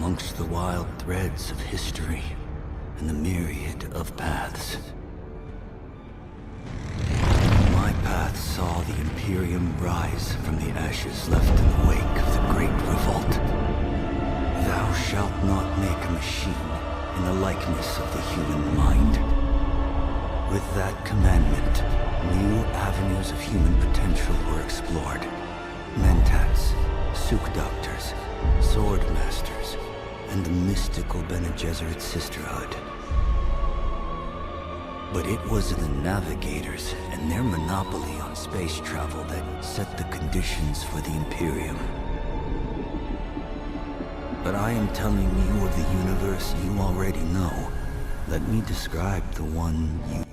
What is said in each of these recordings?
amongst the wild threads of history and the myriad of paths. My path saw the Imperium rise from the ashes left in the wake of the Great Revolt. Thou shalt not make a machine in the likeness of the human mind. With that commandment, new avenues of human potential were explored. Mentats, Suk Doctors, Sword Masters, and the mystical Bene Gesserit Sisterhood. But it was the Navigators and their monopoly on space travel that set the conditions for the Imperium. But I am telling you of the universe you already know. Let me describe the one you...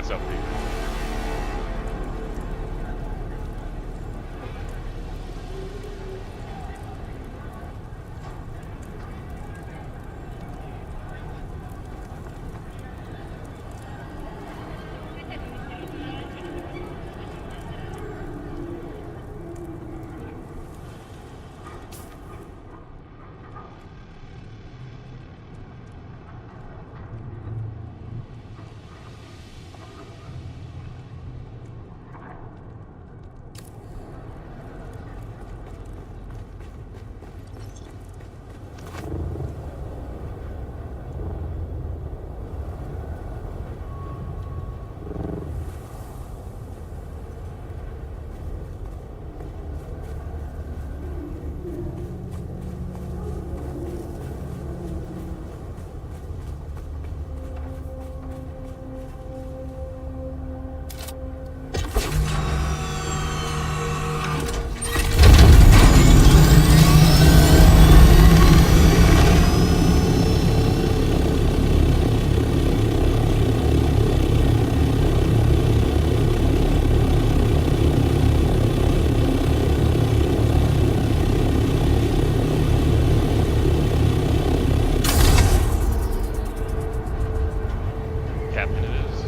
status update. Captain it is.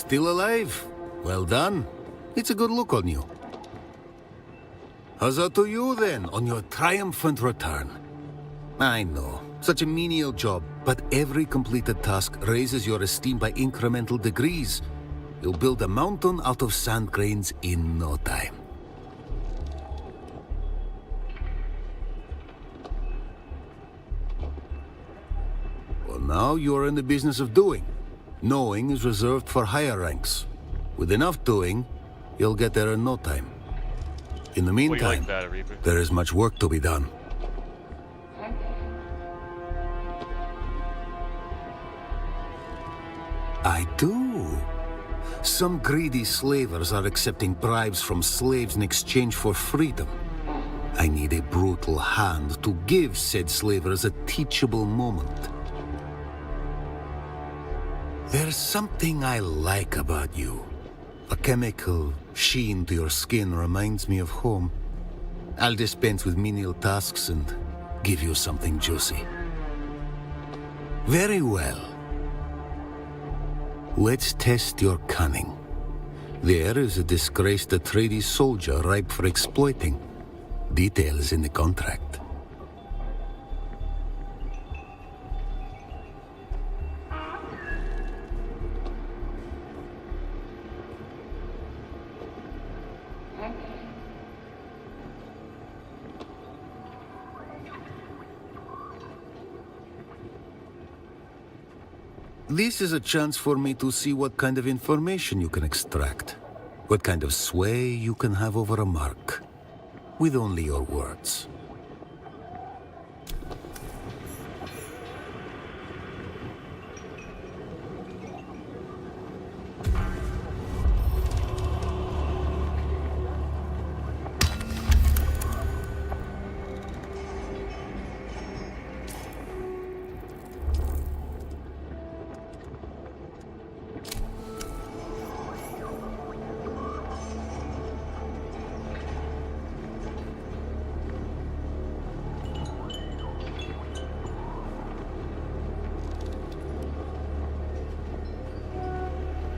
Still alive? Well done. It's a good look on you. Huzzah to you then, on your triumphant return. I know, such a menial job, but every completed task raises your esteem by incremental degrees. You'll build a mountain out of sand grains in no time. Well, now you're in the business of doing. Knowing is reserved for higher ranks. With enough doing, you'll get there in no time. In the meantime, there is much work to be done. I do. Some greedy slavers are accepting bribes from slaves in exchange for freedom. I need a brutal hand to give said slavers a teachable moment. There's something I like about you. A chemical sheen to your skin reminds me of home. I'll dispense with menial tasks and give you something juicy. Very well. Let's test your cunning. There is a disgraced Atreides soldier ripe for exploiting. Details in the contract. This is a chance for me to see what kind of information you can extract. What kind of sway you can have over a mark. With only your words.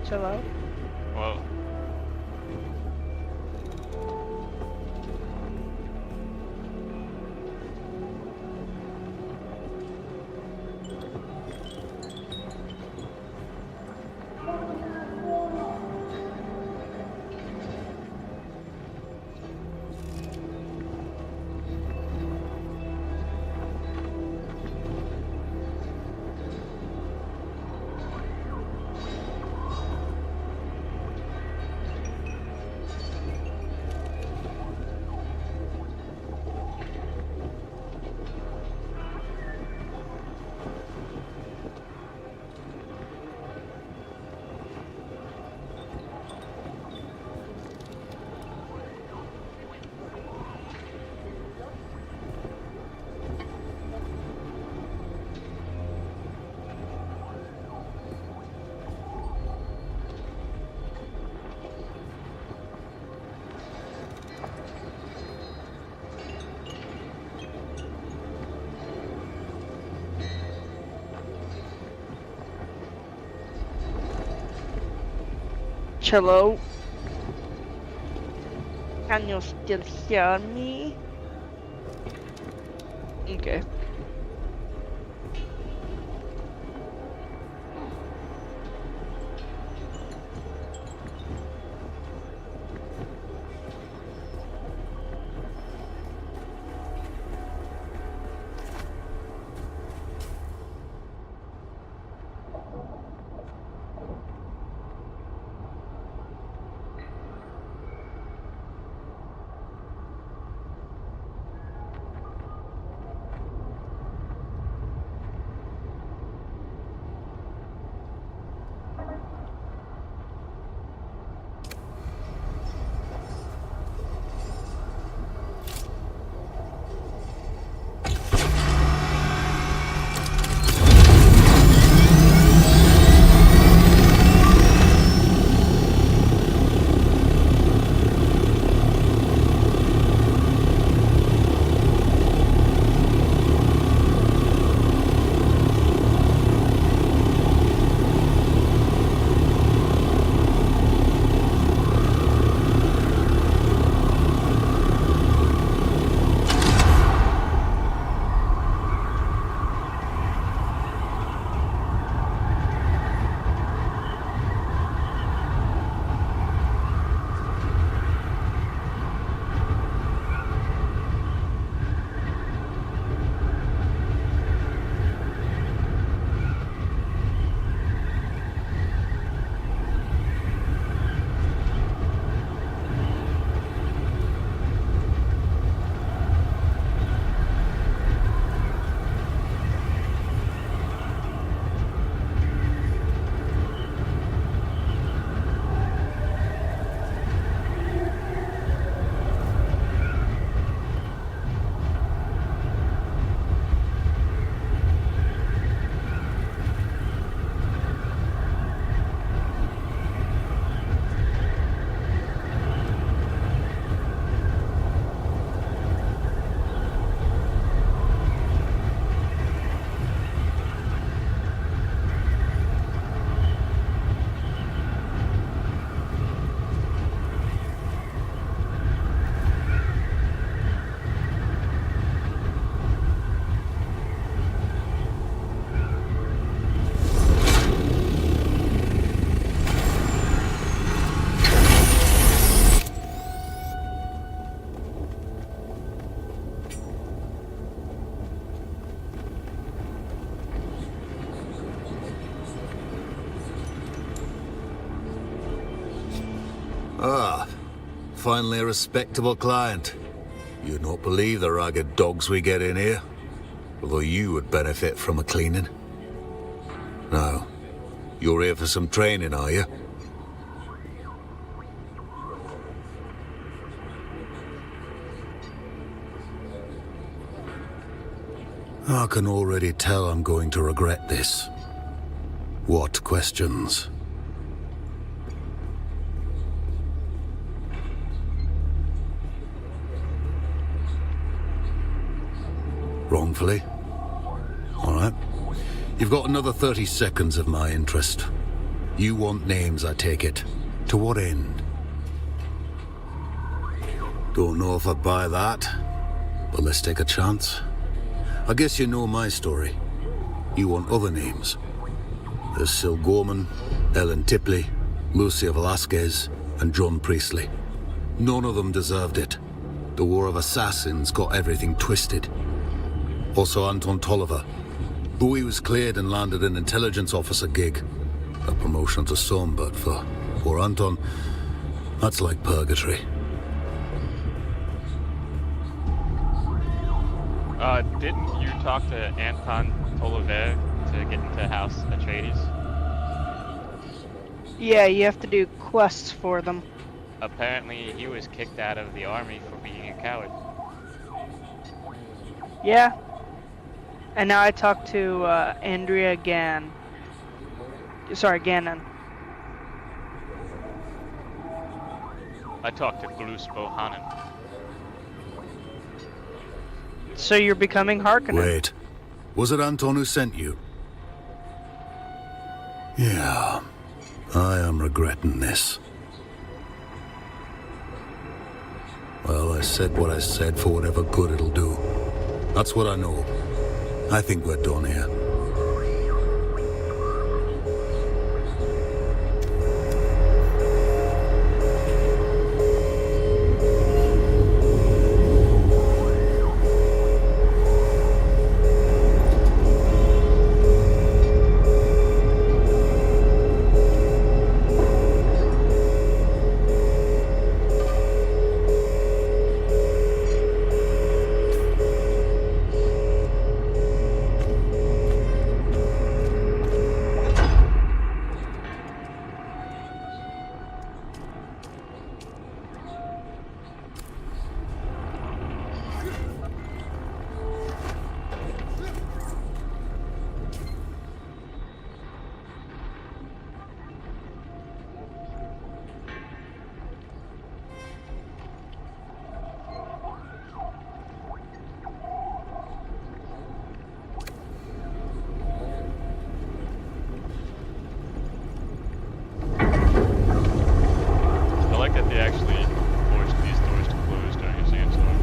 Hello? Whoa. Hello? Can you still hear me? Okay. Ah, finally a respectable client. You'd not believe the ragged dogs we get in here. Although you would benefit from a cleaning. Now, you're here for some training, are you? I can already tell I'm going to regret this. What questions? Wrongfully? All right. You've got another 30 seconds of my interest. You want names, I take it. To what end? Don't know if I'd buy that, but let's take a chance. I guess you know my story. You want other names. There's Syl Gorman, Ellen Tipley, Lucia Velasquez, and John Priestley. None of them deserved it. The War of Assassins got everything twisted. Also Anton Tolliver. Though he was cleared and landed an intelligence officer gig. A promotion to some, but for poor Anton, that's like purgatory. Didn't you talk to Anton Tolliver to get into House Atreides? Yeah, you have to do quests for them. Apparently, he was kicked out of the army for being a coward. Yeah. And now I talked to Andrea Gannon. I talked to Glus Bohannon. So you're becoming Harkonnen. Wait. Was it Anton who sent you? Yeah. I am regretting this. Well, I said what I said for whatever good it'll do. That's what I know. I think we're done here. They actually forced these doors to close during a sandstorm.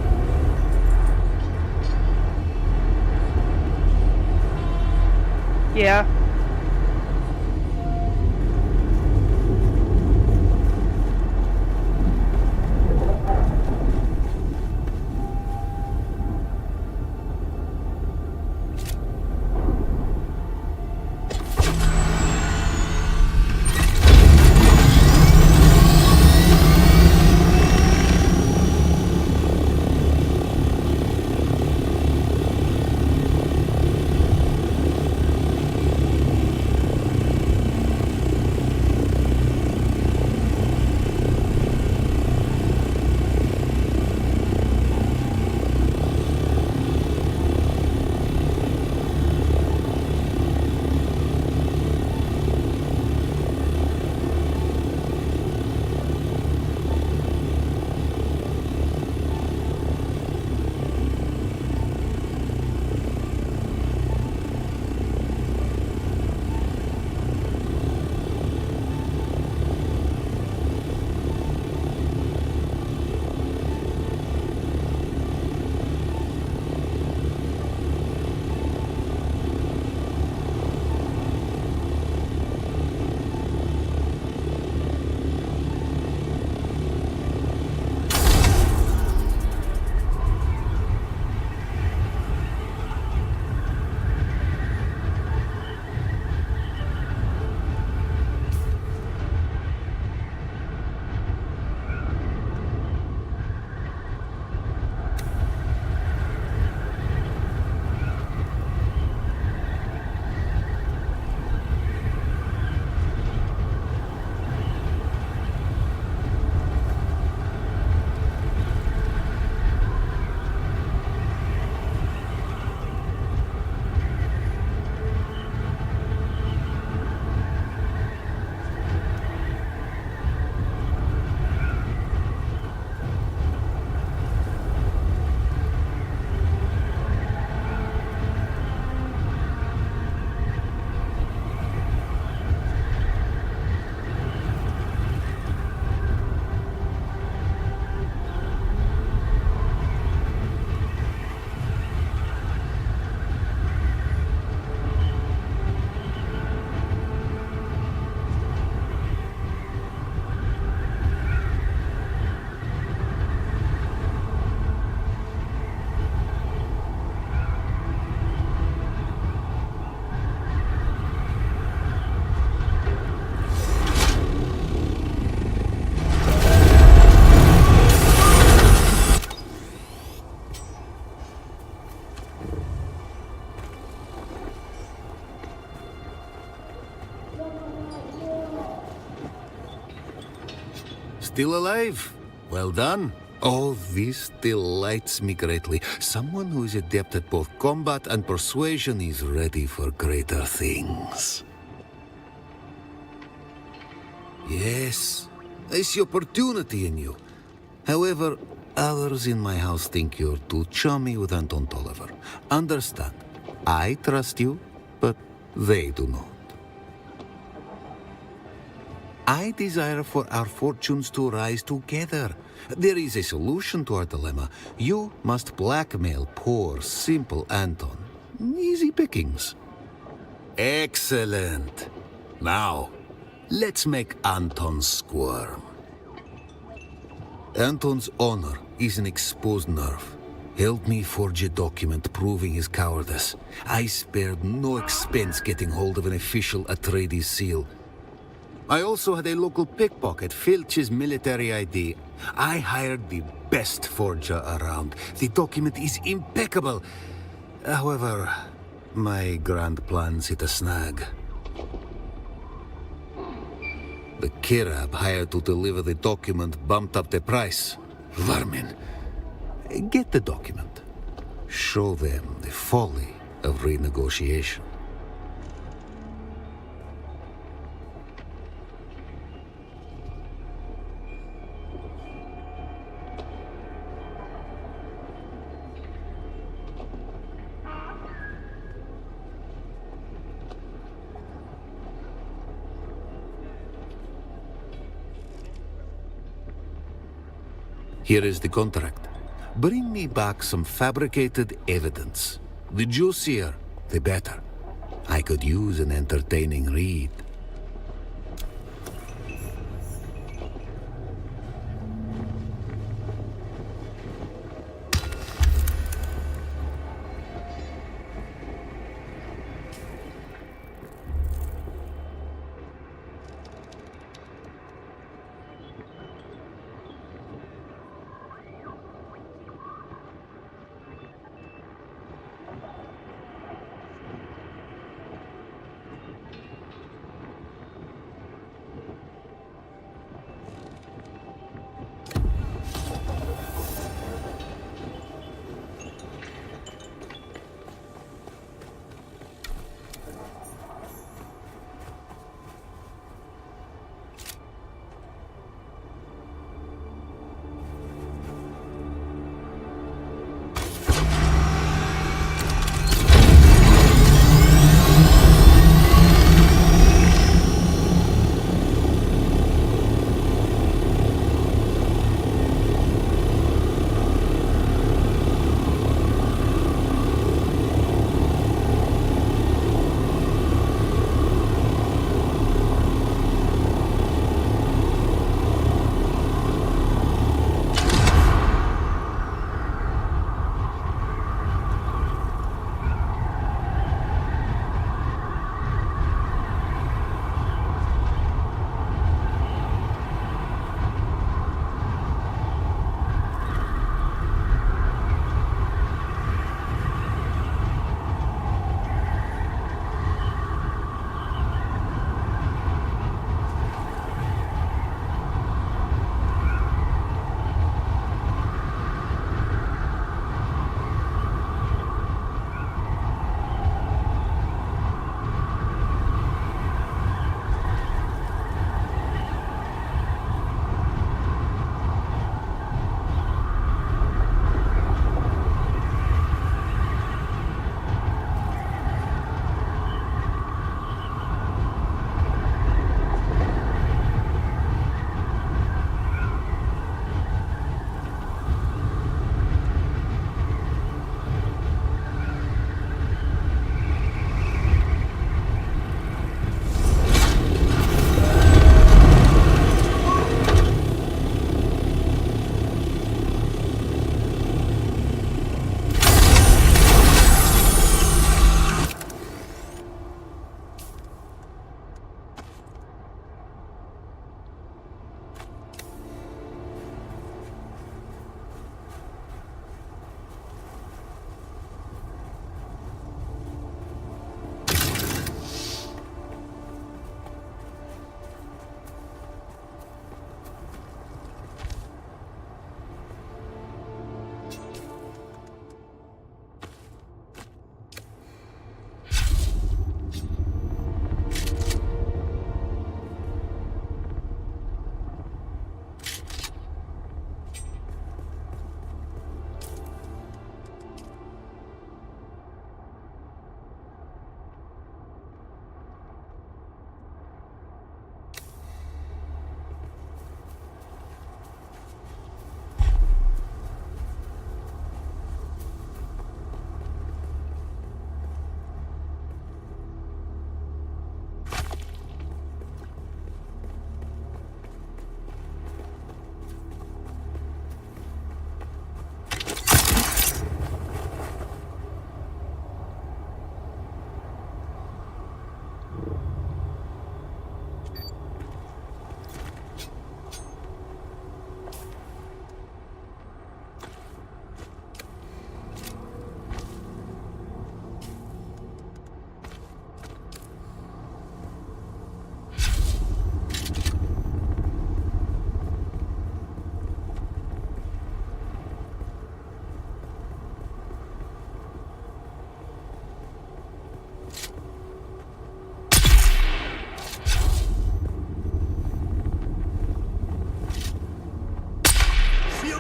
Yeah. still alive. Well done. Oh, this delights me greatly. Someone who is adept at both combat and persuasion is ready for greater things. Yes, I see opportunity in you. However, others in my house think you're too chummy with Anton Tolliver. Understand, I trust you, but they do not. I desire for our fortunes to rise together. There is a solution to our dilemma. You must blackmail poor, simple Anton. Easy pickings. Excellent. Now, let's make Anton squirm. Anton's honor is an exposed nerve. Help me forge a document proving his cowardice. I spared no expense getting hold of an official Atreides seal. I also had a local pickpocket filch his military ID. I hired the best forger around. The document is impeccable. However, my grand plans hit a snag. The Kirab hired to deliver the document bumped up the price. Vermin. Get the document. Show them the folly of renegotiation. Here is the contract. Bring me back some fabricated evidence. The juicier, the better. I could use an entertaining read.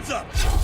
Heads up!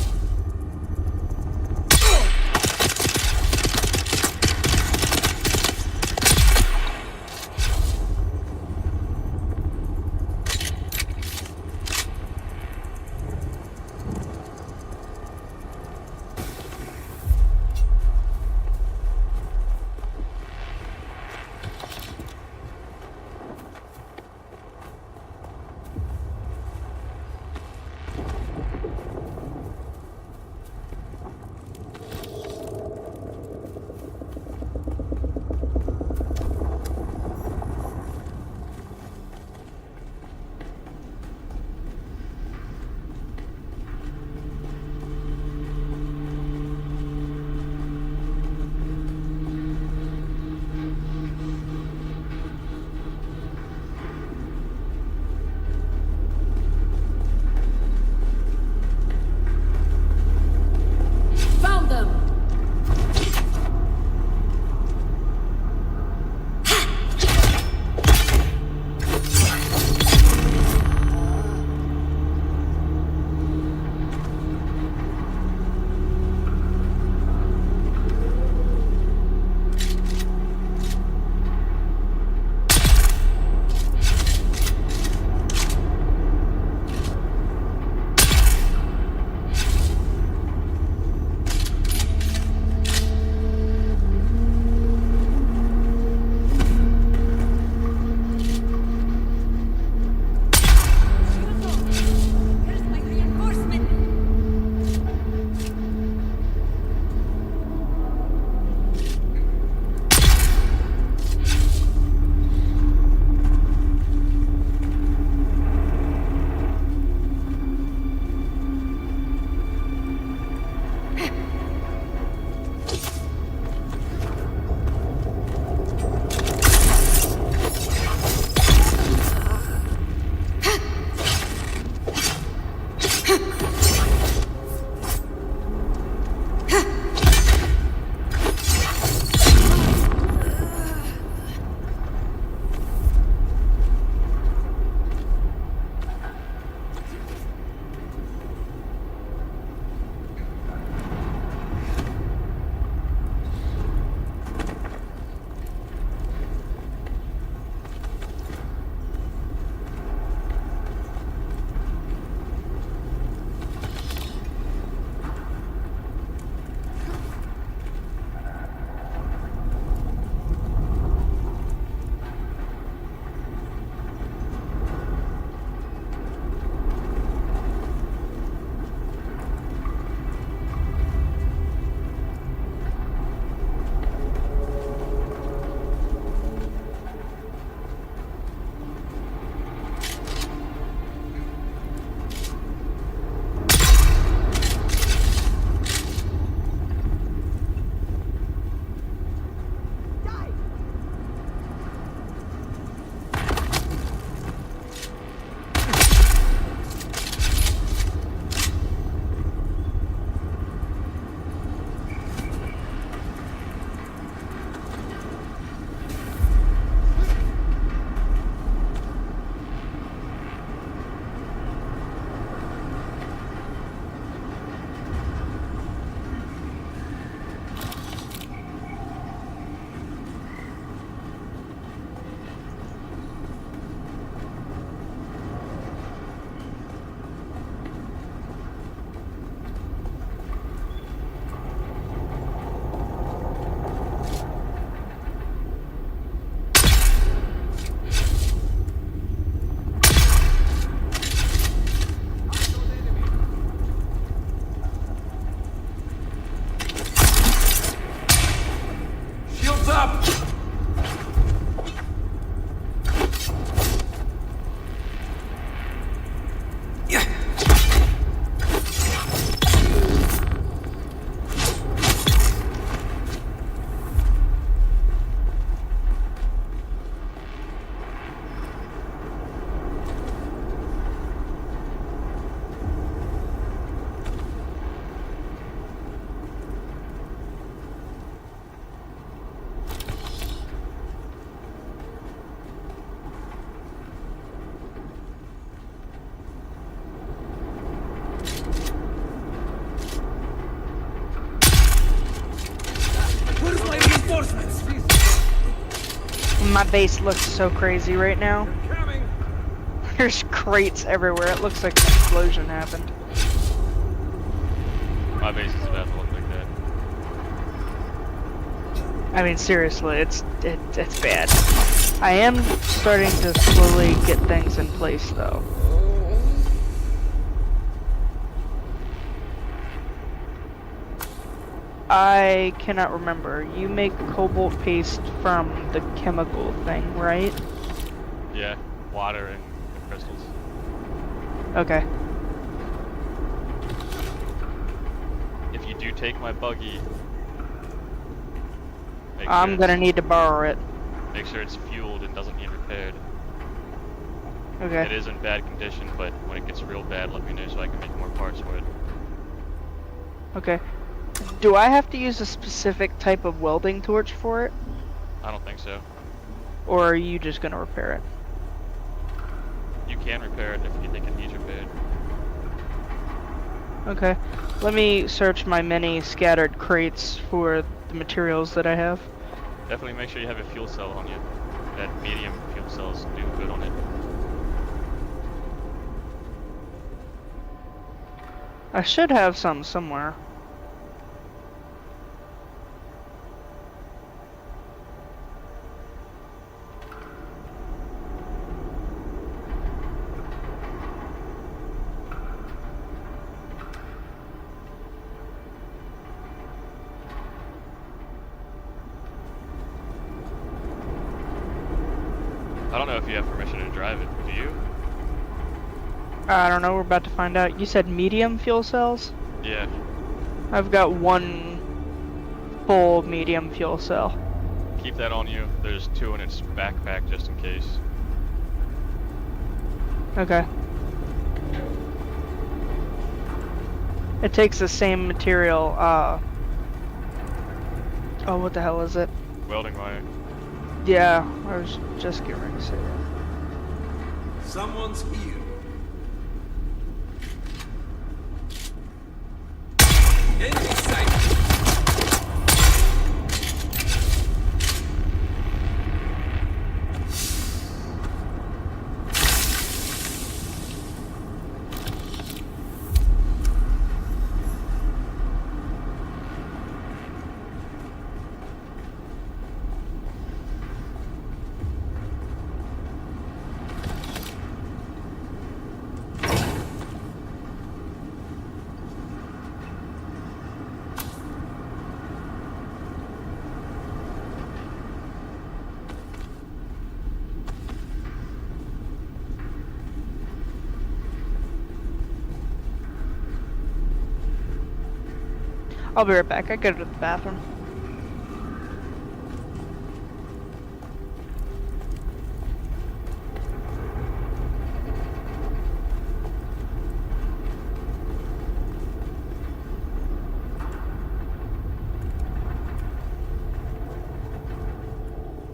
My base looks so crazy right now. There's crates everywhere. It looks like an explosion happened. My base is about to look like that. I mean, seriously, it's bad. I am starting to slowly get things in place, though. I cannot remember. You make cobalt paste from the chemical thing, right? Yeah, water and crystals. Okay. If you do take my buggy, I'm gonna need to borrow it. make sure it's fueled and doesn't need repaired. Okay. It is in bad condition, but when it gets real bad, let me know so I can make more parts for it. Okay. Do I have to use a specific type of welding torch for it? I don't think so. Or are you just gonna repair it? You can repair it if you think it needs repaired. Okay. Let me search my many scattered crates for the materials that I have. Definitely make sure you have a fuel cell on you. That medium fuel cells do good on it. I should have some somewhere. I don't know if you have permission to drive it. Do you? I don't know, we're about to find out. You said medium fuel cells? Yeah. I've got one full medium fuel cell. Keep that on you. There's 2 in its backpack just in case. Okay. It takes the same material, oh, what the hell is it? Welding wire. Yeah, I was just getting ready to say that. Someone's here. Enemy sight. I'll be right back. I gotta go to the bathroom.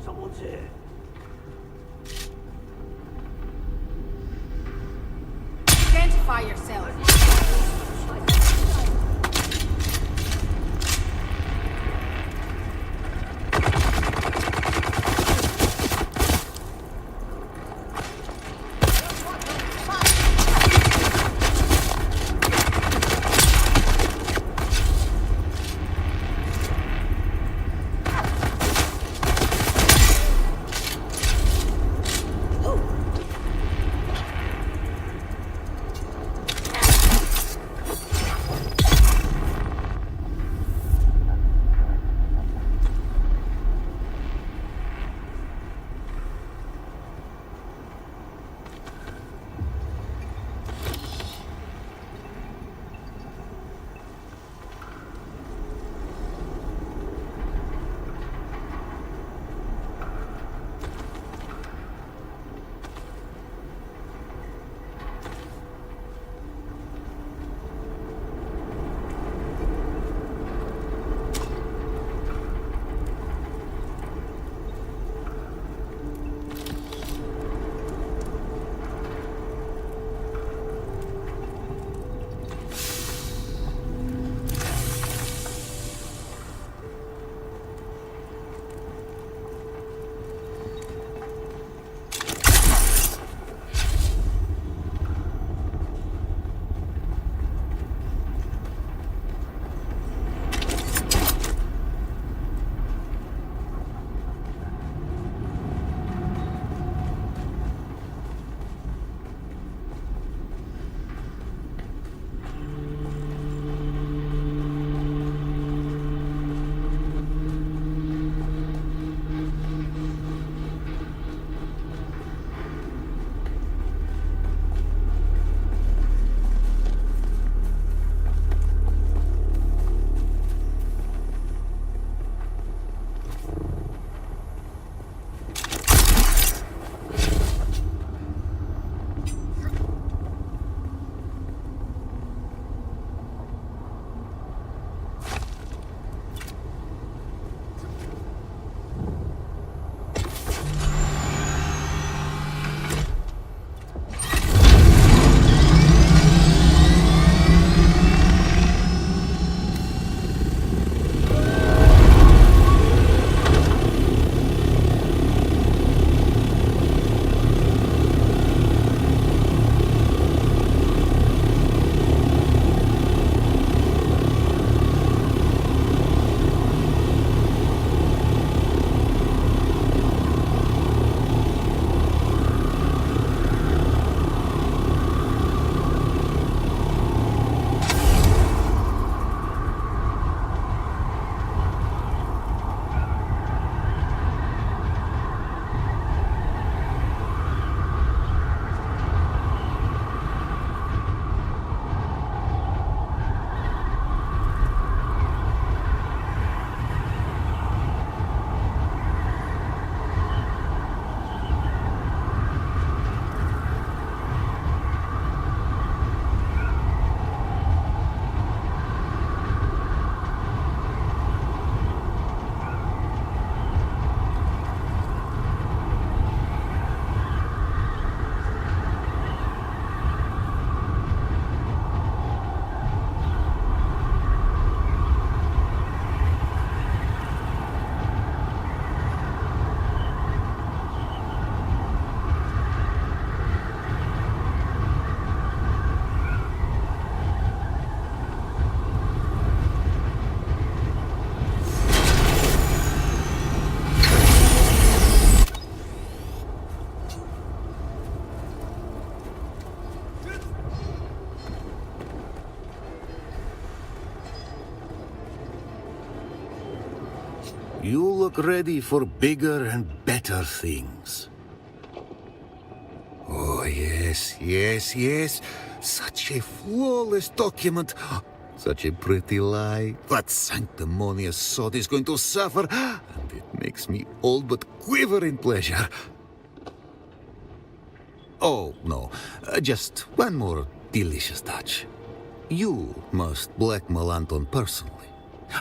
Someone's here. Identify yourself. You look ready for bigger and better things. Oh, yes, yes, yes. Such a flawless document. Such a pretty lie. That sanctimonious sod is going to suffer, and it makes me all but quiver in pleasure. Oh, no. Just one more delicious touch. You must blackmail Anton personally.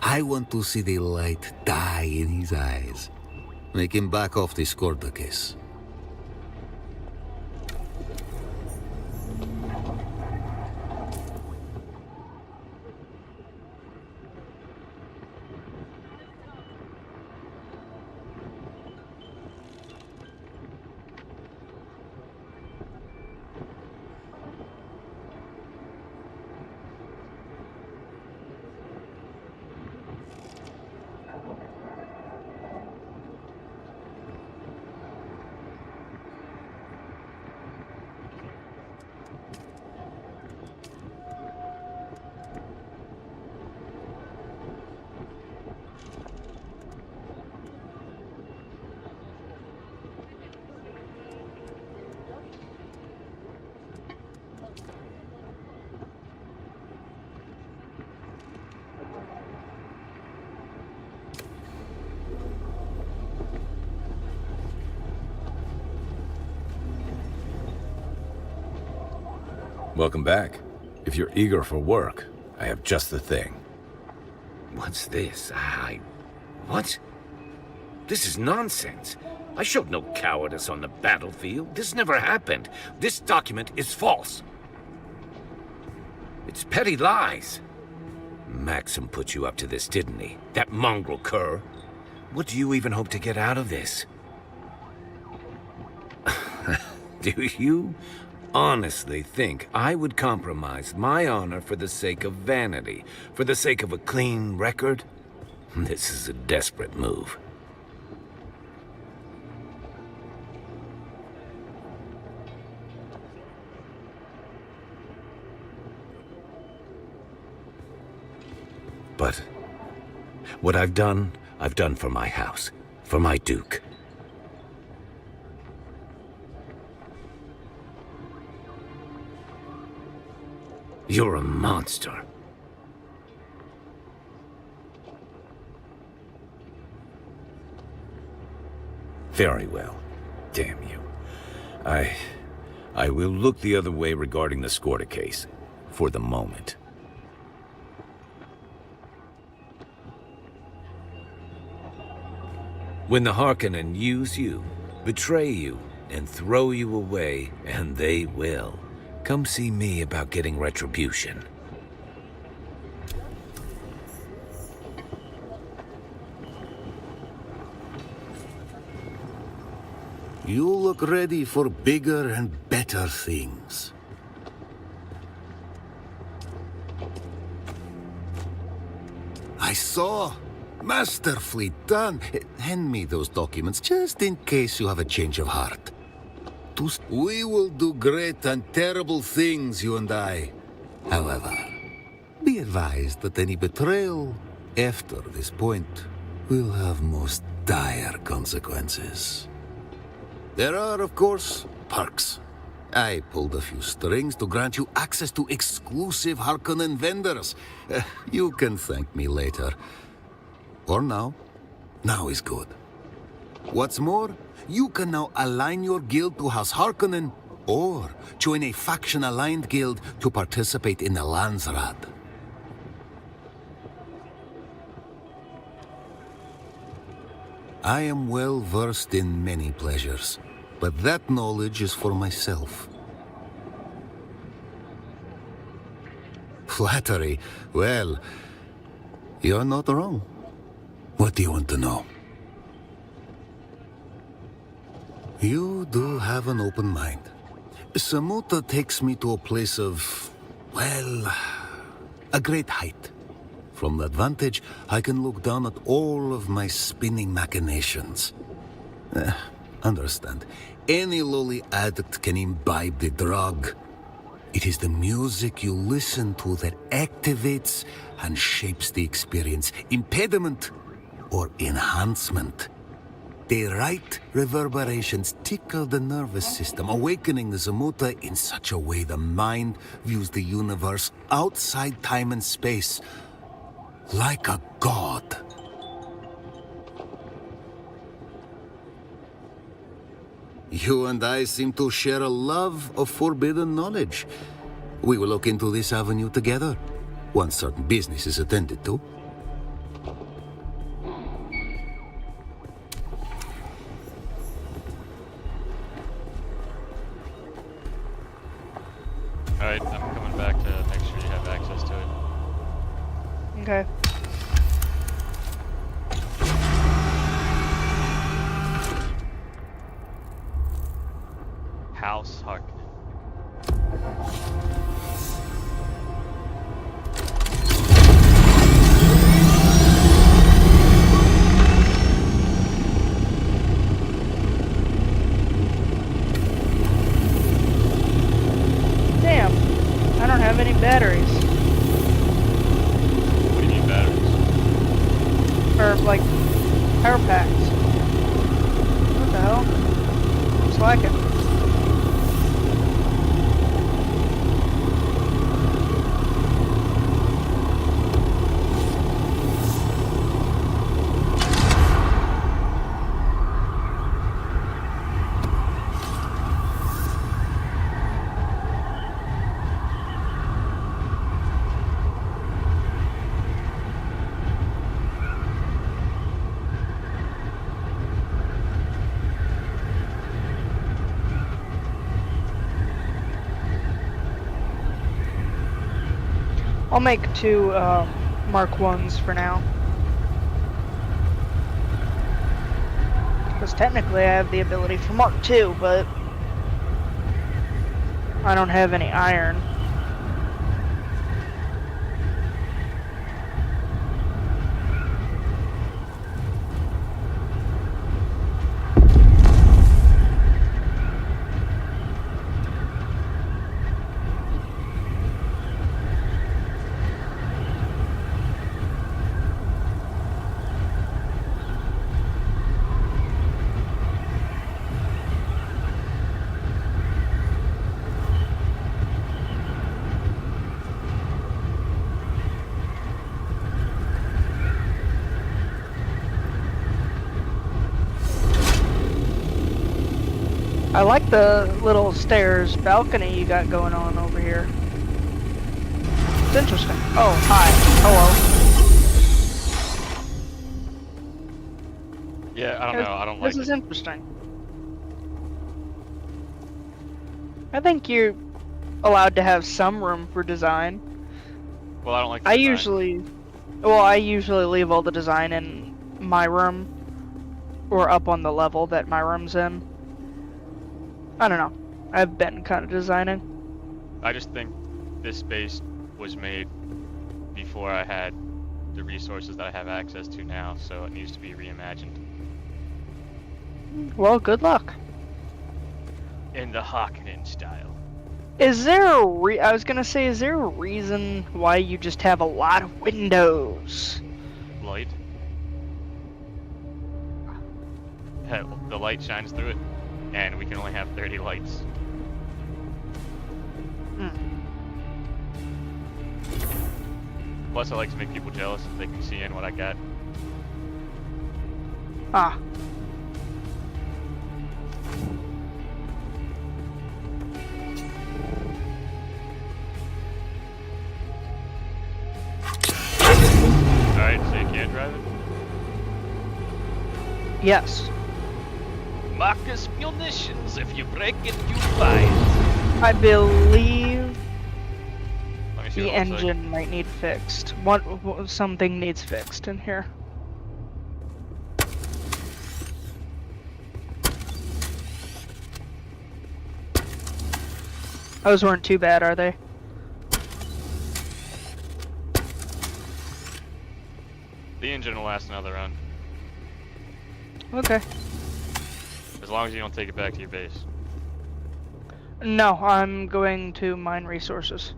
I want to see the light die in his eyes. Make him back off the Skorda case. Welcome back. If you're eager for work, I have just the thing. What's this? What? This is nonsense. I showed no cowardice on the battlefield. This never happened. This document is false. It's petty lies. Maxim put you up to this, didn't he? That mongrel cur. What do you even hope to get out of this? Do you honestly think I would compromise my honor for the sake of vanity, for the sake of a clean record? This is a desperate move. But what I've done for my house, for my Duke. You're a monster. Very well. Damn you. I will look the other way regarding the Skorda case, for the moment. When the Harkonnen use you, betray you, and throw you away, and they will, come see me about getting retribution. You look ready for bigger and better things. I saw. Masterfully done. Hand me those documents, just in case you have a change of heart. We will do great and terrible things, you and I. However, be advised that any betrayal after this point will have most dire consequences. There are, of course, perks. I pulled a few strings to grant you access to exclusive Harkonnen vendors. You can thank me later. Or now. Now is good. What's more, you can now align your guild to House Harkonnen, or join a faction-aligned guild to participate in the Landsraad. I am well versed in many pleasures, but that knowledge is for myself. Flattery? Well, you're not wrong. What do you want to know? You do have an open mind. Samuta takes me to a place of, well, a great height. From that vantage, I can look down at all of my spinning machinations. Understand, any lowly addict can imbibe the drug. It is the music you listen to that activates and shapes the experience. Impediment or enhancement. The right reverberations tickle the nervous system, awakening the Zamuta in such a way the mind views the universe outside time and space, like a god. You and I seem to share a love of forbidden knowledge. We will look into this avenue together, once certain business is attended to. Alright, I'm coming back to make sure you have access to it. Okay. House Hark. Damn. I don't have any batteries. What do you need batteries? Or, like, power packs. What the hell? I'm slacking. I'll make 2 Mark 1s for now. Because technically I have the ability for Mark 2, but I don't have any iron. I like the little stairs balcony you got going on over here. It's interesting. Oh, hi. Hello. Yeah, I don't know. I don't like This is it. interesting. I think you're allowed to have some room for design. Well, I don't like the I design. usually leave all the design in my room or up on the level that my room's in. I don't know. I've been kind of designing. I just think this space was made before I had the resources that I have access to now, so it needs to be reimagined. Well, good luck. In the Harkonnen style. Is there I was gonna say, is there a reason why you just have a lot of windows? Light. The light shines through it, and we can only have 30 lights. Plus, I like to make people jealous if they can see in what I got. Ah. Alright, so you can drive it? Yes. Marcus munitions, if you break it, you find. I believe Let me see the what it looks like. engine might need fixed. Something needs fixed in here. Those weren't too bad, are they? The engine will last another run, Okay. as long as you don't take it back to your base. No, I'm going to mine resources.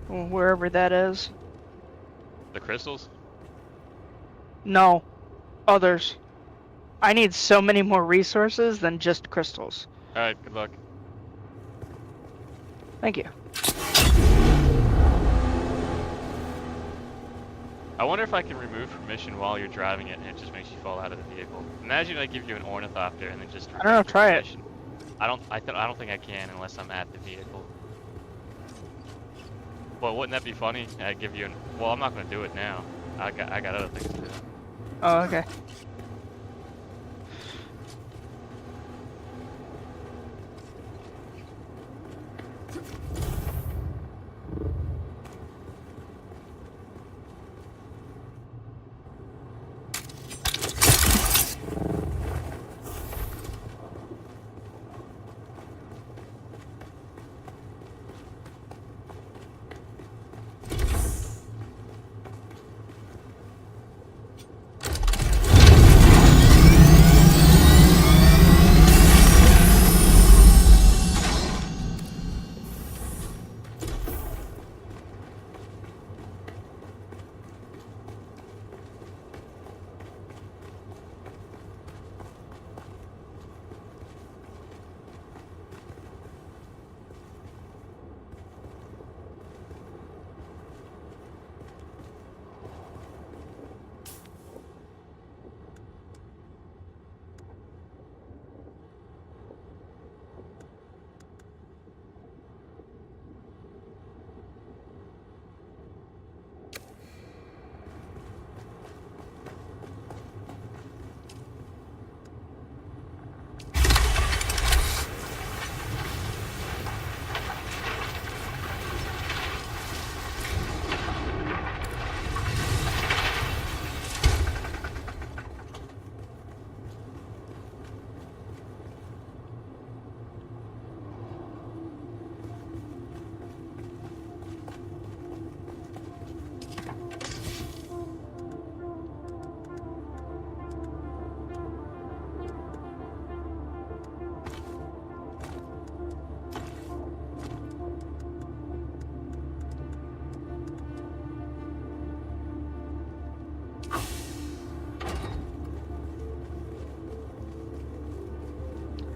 Wherever that is. The crystals? No, Others. I need so many more resources than just crystals. Alright, good luck. Thank you. I wonder if I can remove permission while you're driving it and it just makes you fall out of the vehicle. Imagine I give you an ornithopter and then just I don't know, try it. permission. I don't think I can unless I'm at the vehicle. Well, wouldn't that be funny? I give you an. Well, I'm not gonna do it now. I got other things to do. Oh, okay.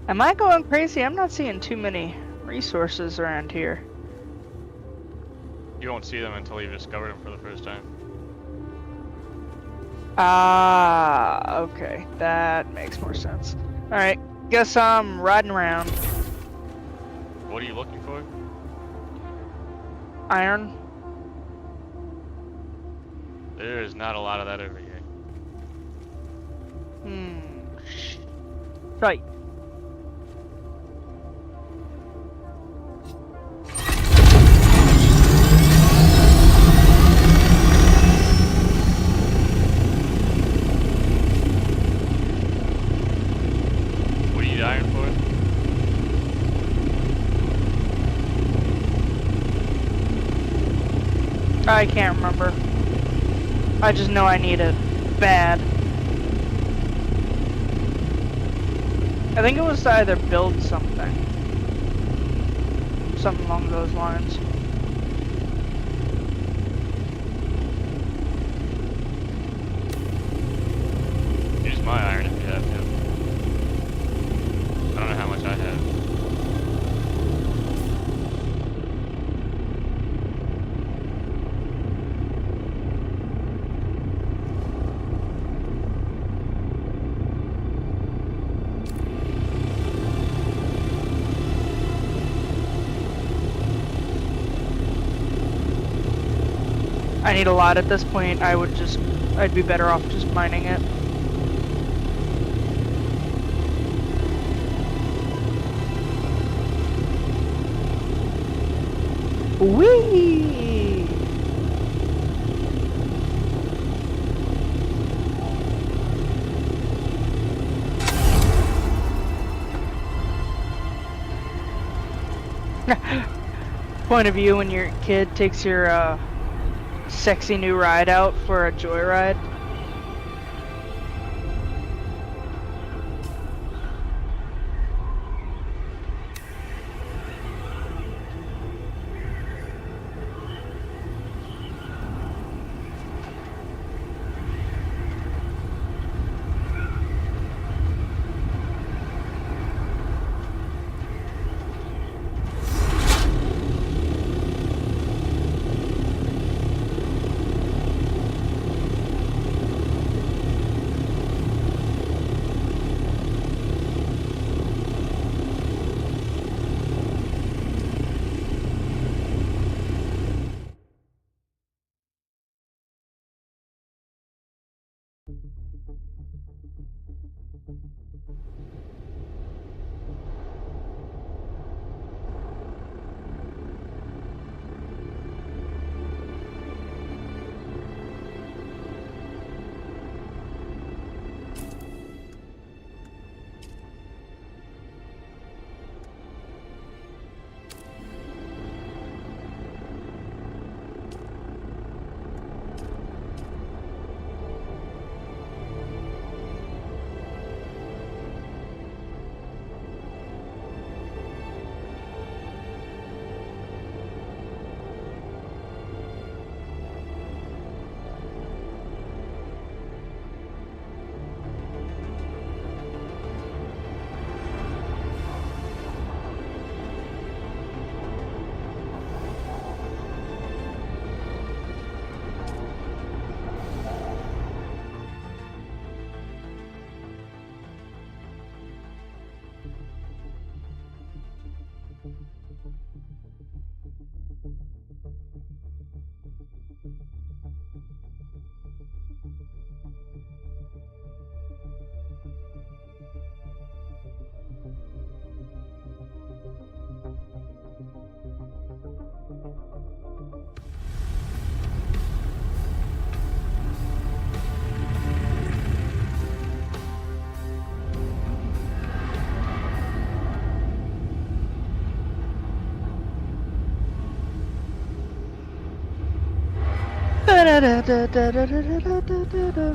Am I going crazy? I'm not seeing too many resources around here. You won't see them until you've discovered them for the first time. Ah, okay. That makes more sense. Alright, guess I'm riding around. What are you looking for? Iron. There is not a lot of that over here. Right. What do you need iron for? I can't remember. I just know I need it bad. I think it was to either build something. Something along those lines. Use my iron if you have to. I don't know how much I have. I need a lot at this point. I'd be better off just mining it. Whee! Point of view when your kid takes your sexy new ride out for a joyride. Ba-da-da-da-da-da-da-da-da-da.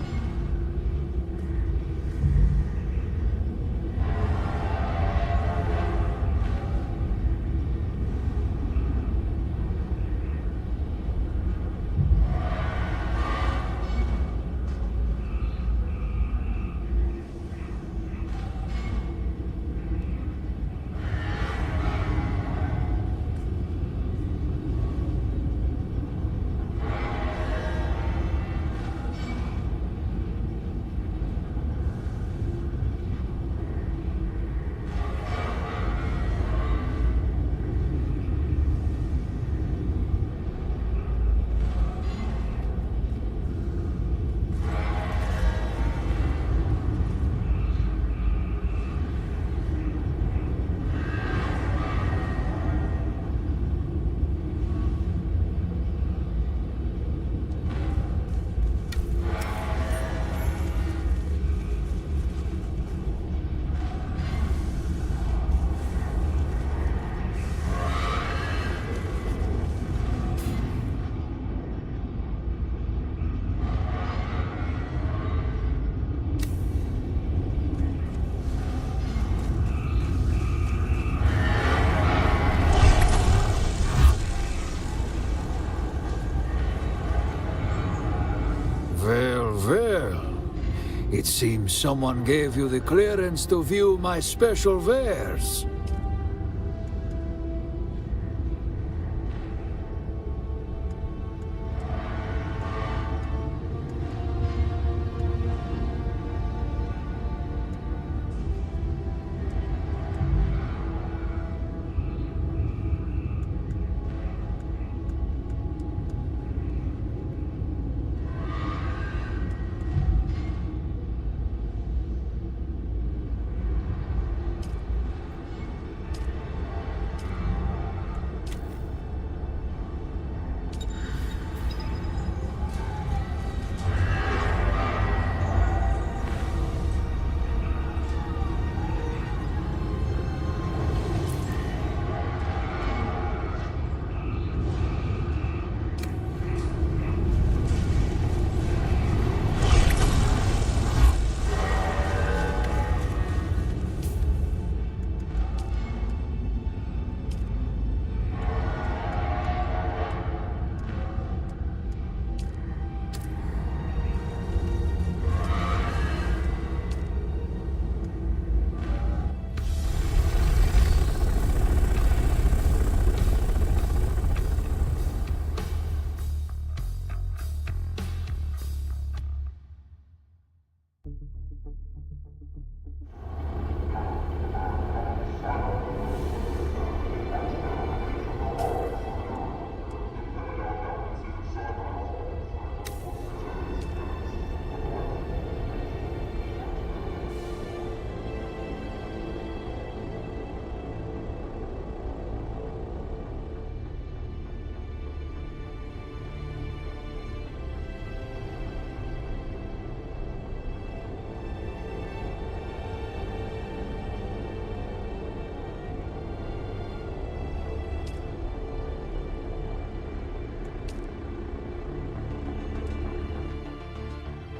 Well, well. It seems someone gave you the clearance to view my special wares.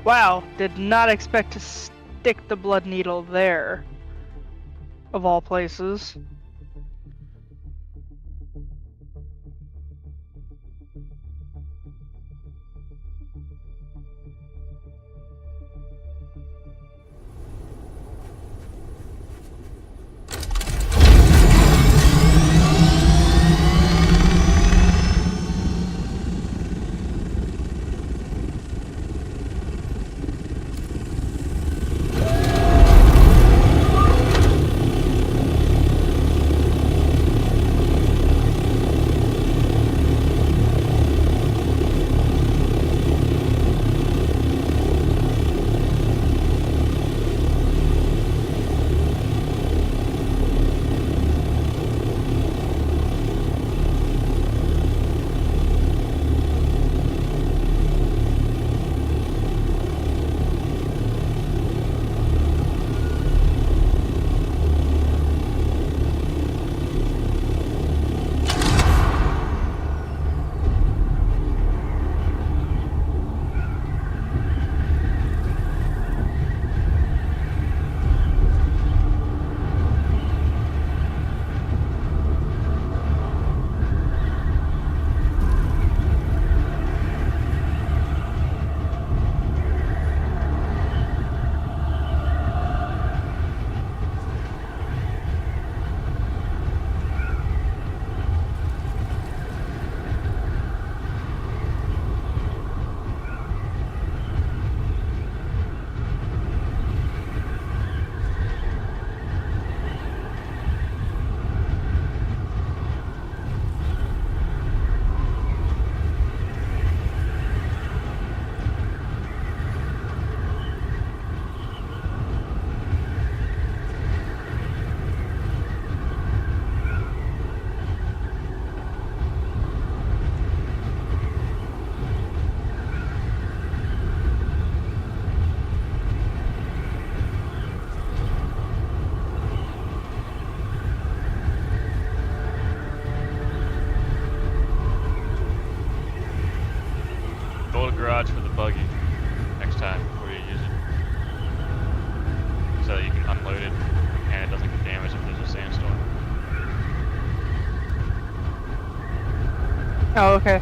Wow, did not expect to stick the blood needle there. Of all places. garage for the buggy next time before you use it, so that you can unload it and it doesn't get damaged if there's a sandstorm. Oh, okay.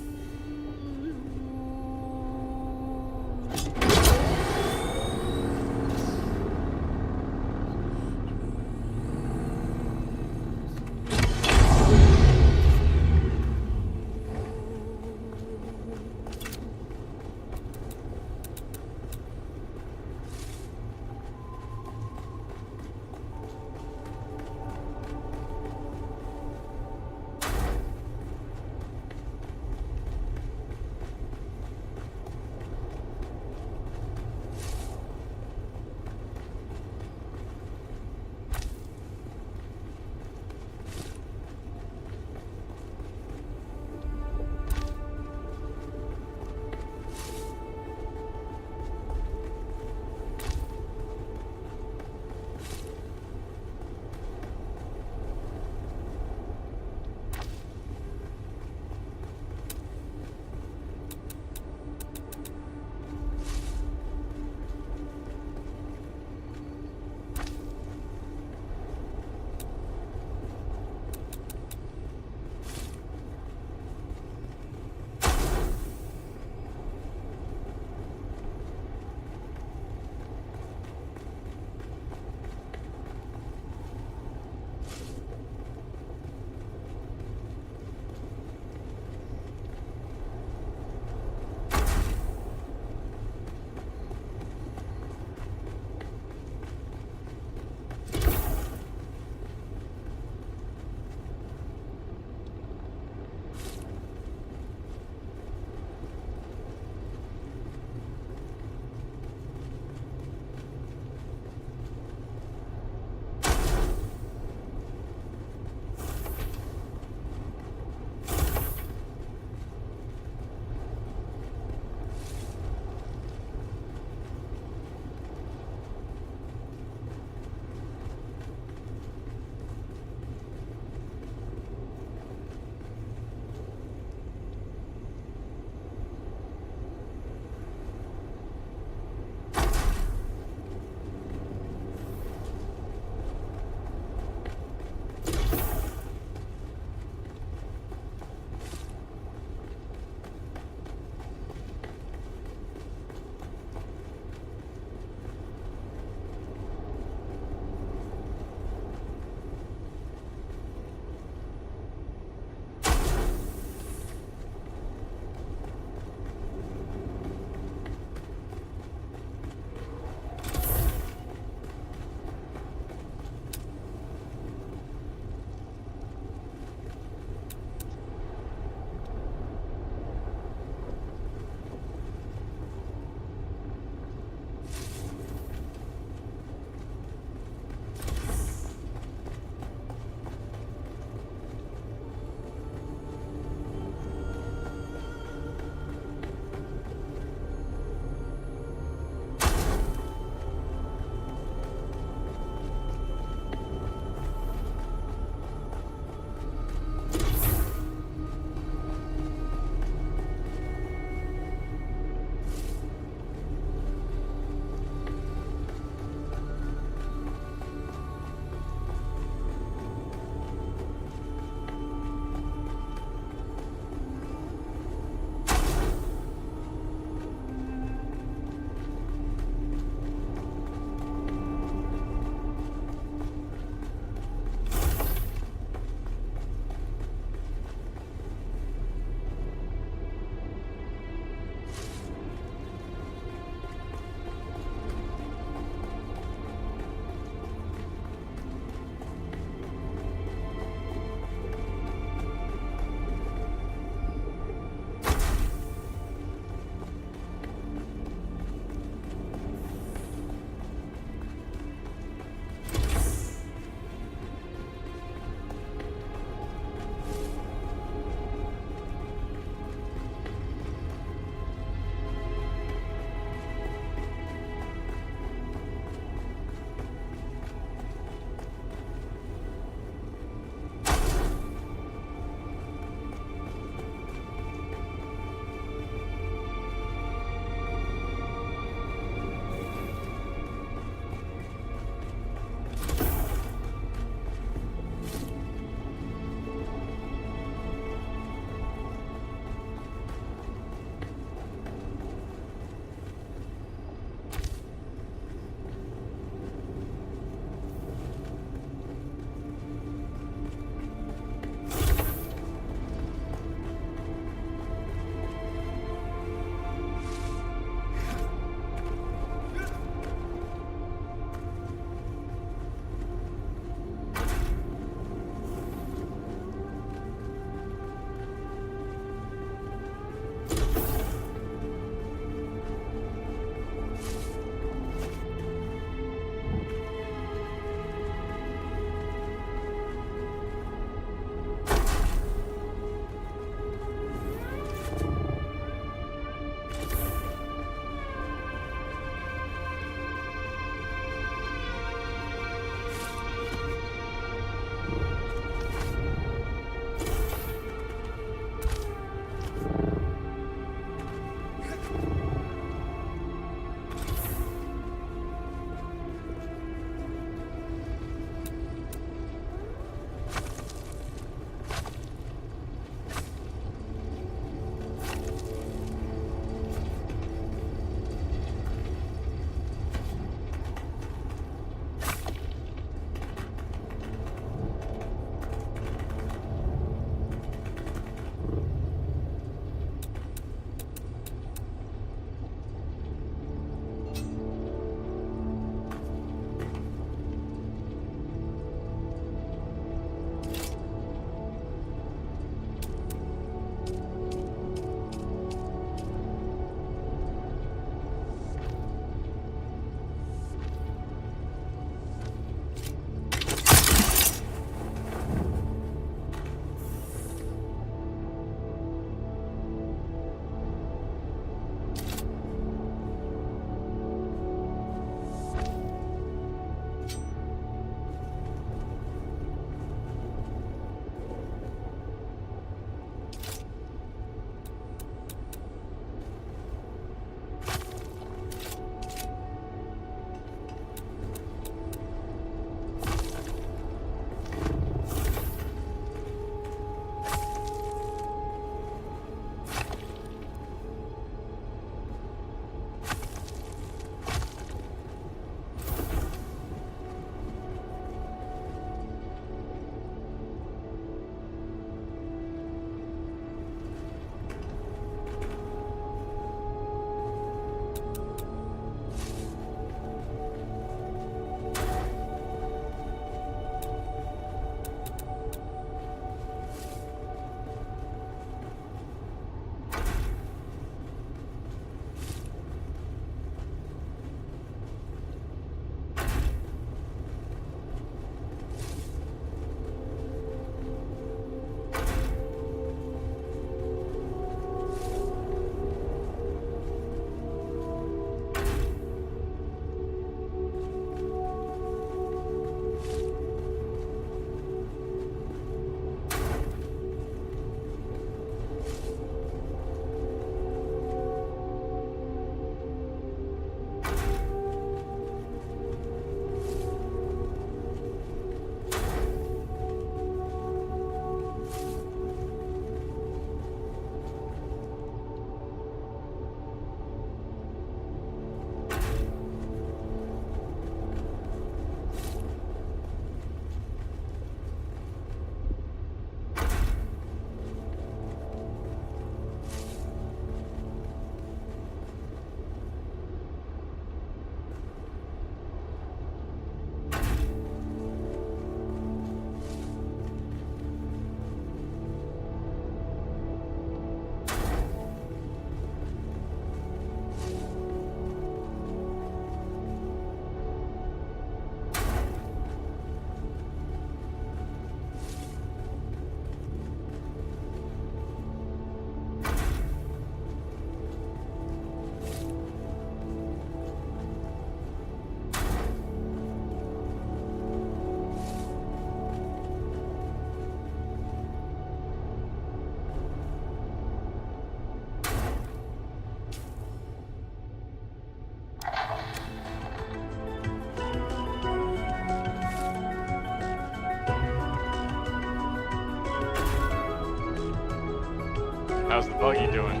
How's the buggy doing?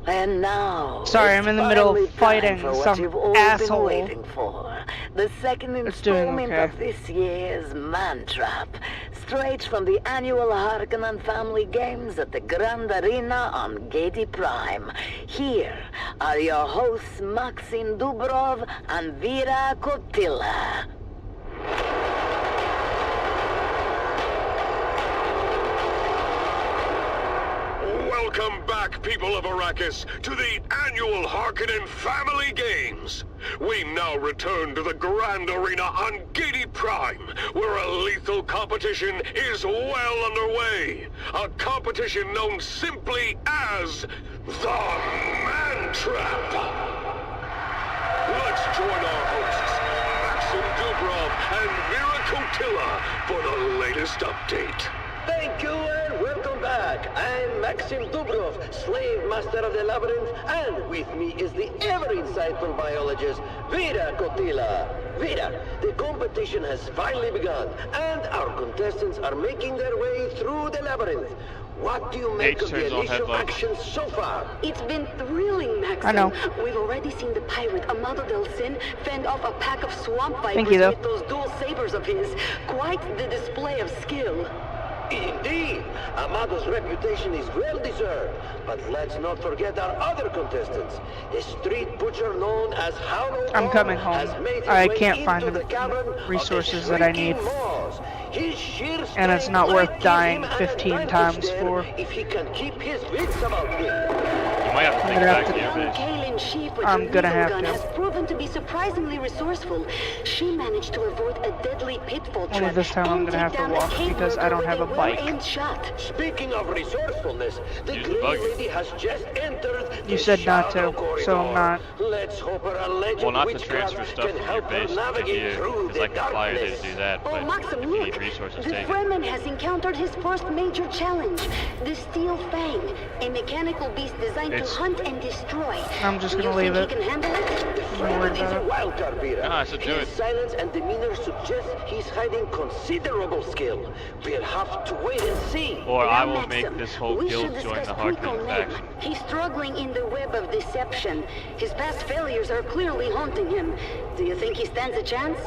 And now, Sorry, it's I'm in the middle of finally fighting time for what some you've all asshole. been waiting for. The second It's doing installment okay. of this year's Man Trap, straight from the annual Harkonnen Family Games at the Grand Arena on Gedi Prime. Here are your hosts Maxim Dubrov and Vera Kotila. Welcome back, people of Arrakis, to the annual Harkonnen Family Games. We now return to the Grand Arena on Gedi Prime, where a lethal competition is well underway. A competition known simply as the Man Trap. Let's join our hosts, Maxim Dubrov and Vera Kotila, for the latest update. Thank you and welcome back. I'm Maxim Dubrov, slave master of the labyrinth, and with me is the ever-insightful biologist, Vera Kotila. Vera, the competition has finally begun, and our contestants are making their way through the labyrinth. What do you make of the initial action so far? It's been thrilling, Maxim. I know. We've already seen the pirate Amado Del Sin fend off a pack of swamp vipers Thank you, though. with those dual sabers of his. Quite the display of skill. Indeed, Amado's reputation is well deserved. But let's not forget our other contestants. The street butcher known as Howlo I'm coming home. has made his I way can't into find the the cavern of resources the that I shrieking need. maws. His sheer And it's strength not might worth give dying him an 15 advantage times there for. if he can keep his wits about him. You might have to think gonna back have to your Young base. Kaylin Sheep with I'm her gonna needle have gun to. has proven to be surprisingly resourceful. She managed to avoid a deadly pitfall Only trap this time I'm and gonna have take to down walk cave because I worker don't with have a bike. well-aimed shot. Speaking of resourcefulness, the Use the Grey buggy. Lady has just entered You the said not shadow to, corridor. so I'm not. Let's hope her alleged Well, not to witchcraft transfer stuff can from your help her base to navigate here, through because I the can fly you darkness. to do that, Oh, but Maxim, if you look! need resources, The take it. Fremen has encountered his first major challenge, the Steel Fang, a mechanical beast designed It's- to hunt and destroy. I'm just Do gonna you leave think it. he can handle it? The Don't worry Fremen is about a it. wild card, Vera. No, I said do His it. silence and demeanor suggest he's hiding considerable skill. We'll have to wait and see. Or Now, I will Maxim, make this whole we guild should join discuss the Harkonnen Quico faction. Nim. He's struggling in the web of deception. His past failures are clearly haunting him. Do you think he stands a chance?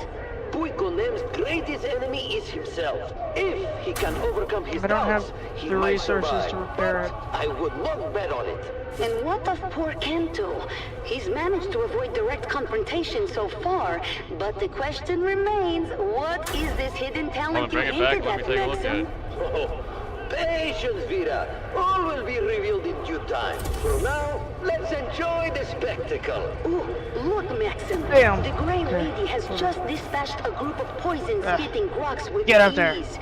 Puiko Nem's greatest enemy is himself. If he can overcome his I don't have doubts, he the might resources survive. to repair it. But I would not bet on it. And what of poor Kento? He's managed to avoid direct confrontation so far, but the question remains, what is this hidden talent you bring it back, hinted let me at, take a look at Maxim? it. Oh, patience, Vera. All will be revealed in due time. For now, let's enjoy the spectacle. Ooh, look, Maxim. Damn. The Grey Okay. Lady has just dispatched a group of poison-spitting groks with Get out there. ease.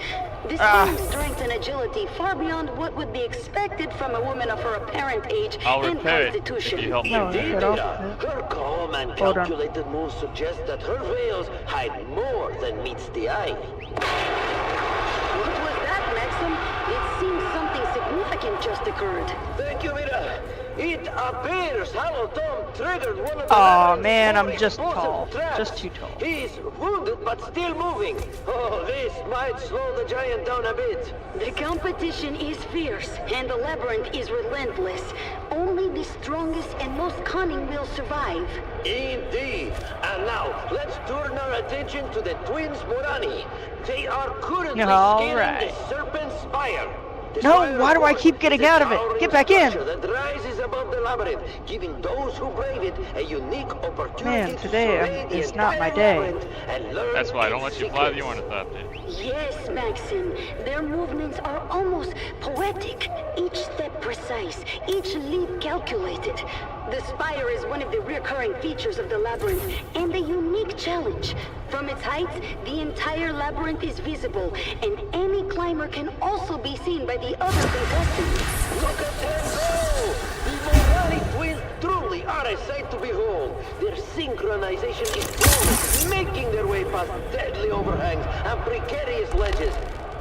Displaying strength and agility far beyond what would be expected from a woman of her apparent age I'll and repair it if constitution. you help me. No, Indeed, get off Vera. it. Her calm and Hold on. calculated moves suggest that her veils hide more than meets the eye. What was that, Maxim? It seems something significant just occurred. Thank you, Vera. It appears Hollow Tom triggered one of the Aw, labyrinth's man, I'm four just explosive tall. traps. Just too tall. He's wounded but still moving. Oh, this might slow the giant down a bit. The competition is fierce, and the labyrinth is relentless. Only the strongest and most cunning will survive. Indeed. And now, let's turn our attention to the twins Morani. They are currently All scaling right. the Serpent Spire. The No, spire, why of do I course, keep getting is a out of it? towering Get back in. structure that rises above the labyrinth, giving those who brave it a unique opportunity Man, to today survey the is not my entire day. labyrinth and learn That's why I don't its let you fly the secrets. ornithopter. Yes, Maxim. Their movements are almost poetic. Each step precise, each leap calculated. The spire is one of the recurring features of the labyrinth, and a unique challenge. From its heights, the entire labyrinth is visible, and any climber can also be seen by the other contestants. Look at them go! The Morani twins truly are a sight to behold. Their synchronization is flawless, making their way past deadly overhangs and precarious ledges.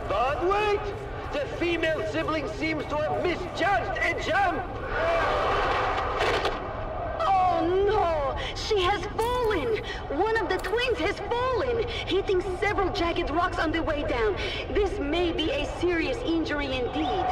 But wait! The female sibling seems to have misjudged a jump! Oh no! She has fallen! One of the twins has fallen, hitting several jagged rocks on the way down. This may be a serious injury indeed.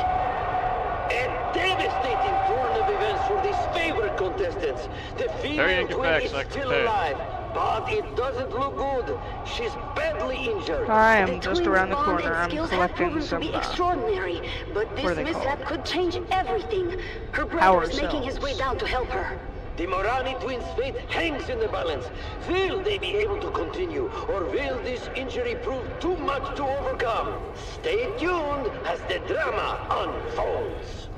A devastating turn of events for these favorite contestants. The female twin is still alive, but it doesn't look good. She's badly injured. I am just around the corner. I'm collecting some, to be extraordinary, but this mishap could change everything. Her Power brother is making his way down to help her. The Morani twins' fate hangs in the balance. Will they be able to continue, or will this injury prove too much to overcome? Stay tuned as the drama unfolds.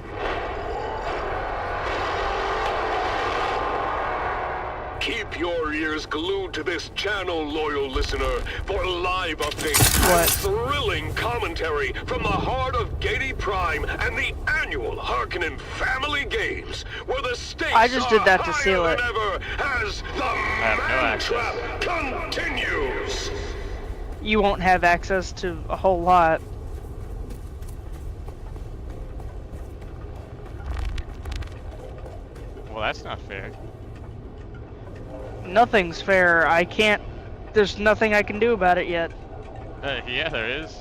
Keep your ears glued to this channel, loyal listener, for live updates and thrilling commentary from the heart of Gady Prime and the annual Harkonnen Family Games, where the stakes I just did that to are seal higher it. than ever as the Man Trap continues. You won't have access to a whole lot. Well, that's not fair. Nothing's fair. I can't. There's nothing I can do about it yet. Yeah, there is.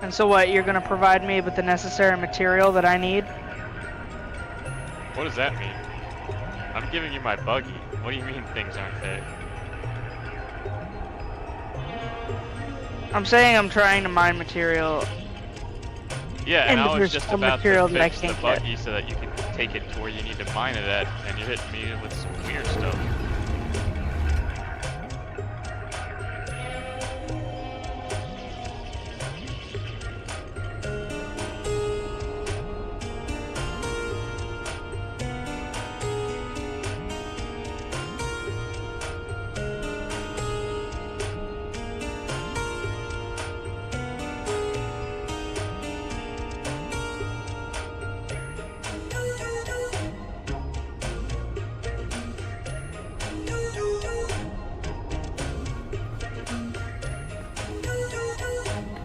And so what? You're gonna provide me with the necessary material that I need? What does that mean? I'm giving you my buggy. What do you mean things aren't fair? I'm saying I'm trying to mine material. Yeah, and I was there's just some about material to that I fix the can't buggy so that you can take it to where you need to mine it at, and you're hitting me with some weird stuff.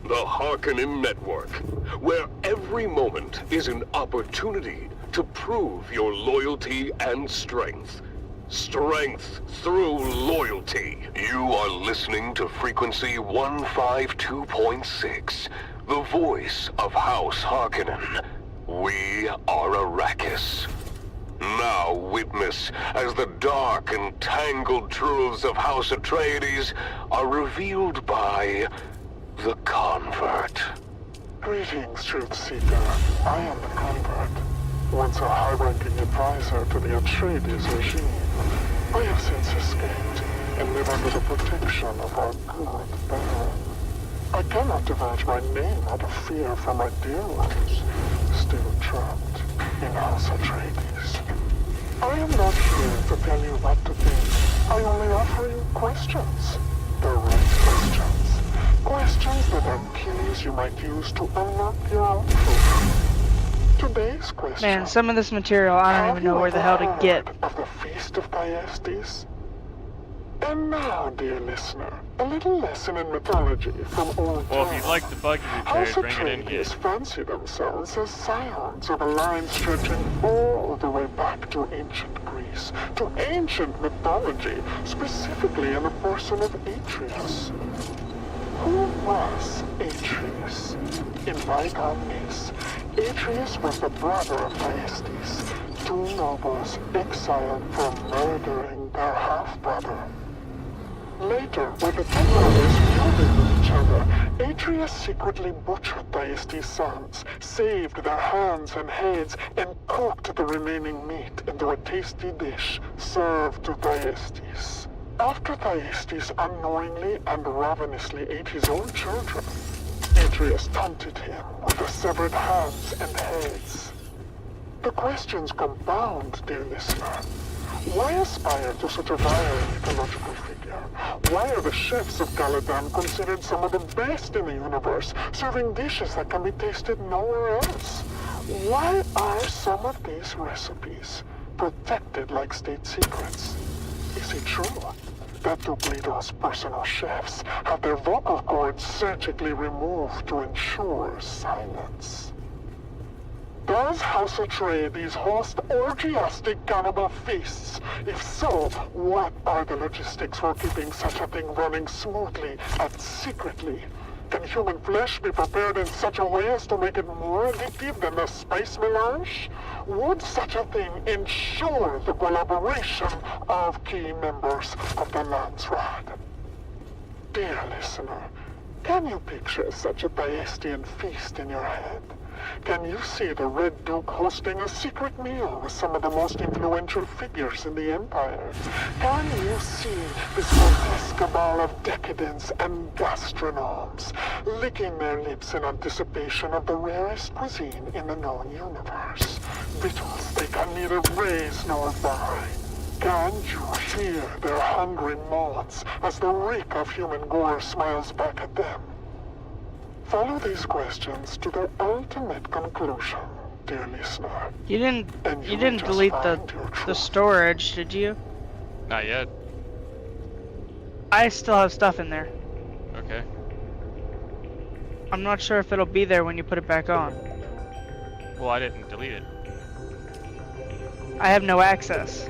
The Harkonnen Network, where every moment is an opportunity to prove your loyalty and strength. Strength through loyalty. You are listening to frequency 152.6, the voice of House Harkonnen. We are Arrakis. Now witness as the dark and tangled truths of House Atreides are revealed by the Convert. Greetings, Truth Seeker. I am the Convert. Once a high-ranking advisor to the Atreides regime, I have since escaped and live under the protection of our good Baron. I cannot divulge my name out of fear for my dear ones, still trapped in House Atreides. I am not here to tell you what to think. I only offer you questions. The right questions. Questions that are keys you might use to unlock your own truth. Today's question. Man, some of this material I don't even know where the hell to get. Of the Feast of Thyestes? And now, dear listener, a little lesson in mythology from old Well, if times. you'd like the buggy repaired, bring it in here. Atreides fancy themselves as scions of a line stretching all the way back to ancient Greece, to ancient mythology, specifically in the person of Atreus. Who was Atreus? In bygone days, Atreus was the brother of Thyestes, two nobles exiled for murdering their half-brother. Later, when the two brothers feuded with each other, Atreus secretly butchered Thyestes' sons, saved their hands and heads, and cooked the remaining meat into a tasty dish served to Thyestes. After Thyestes unknowingly and ravenously ate his own children, Atreus taunted him with the severed hands and heads. The questions compound, dear listener. Why aspire to such a vile mythological figure? Why are the chefs of Caladan considered some of the best in the universe, serving dishes that can be tasted nowhere else? Why are some of these recipes protected like state secrets? Is it true that Dublito's personal chefs have their vocal cords surgically removed to ensure silence? Does House Atreides host orgiastic cannibal feasts? If so, what are the logistics for keeping such a thing running smoothly and secretly? Can human flesh be prepared in such a way as to make it more addictive than the spice melange? Would such a thing ensure the collaboration of key members of the Landsraad? Dear listener, can you picture such a Thyestian feast in your head? Can you see the Red Duke hosting a secret meal with some of the most influential figures in the Empire? Can you see this grotesque cabal of decadents and gastronomes licking their lips in anticipation of the rarest cuisine in the known universe? Victuals they can neither raise nor buy. Can you hear their hungry mouths as the reek of human gore smiles back at them? Follow these questions to their ultimate conclusion, dear listener. You didn't delete the storage, did you? Not yet. I still have stuff in there. Okay. I'm not sure if it'll be there when you put it back on. Well, I didn't delete it. I have no access.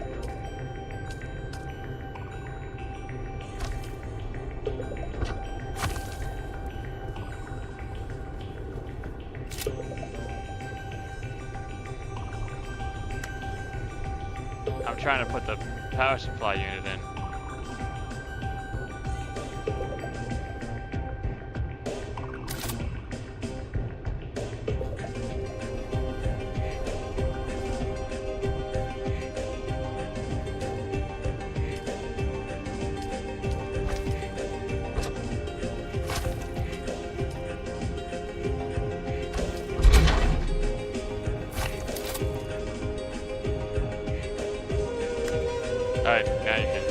I'm trying to put the power supply unit in. Alright, now you can.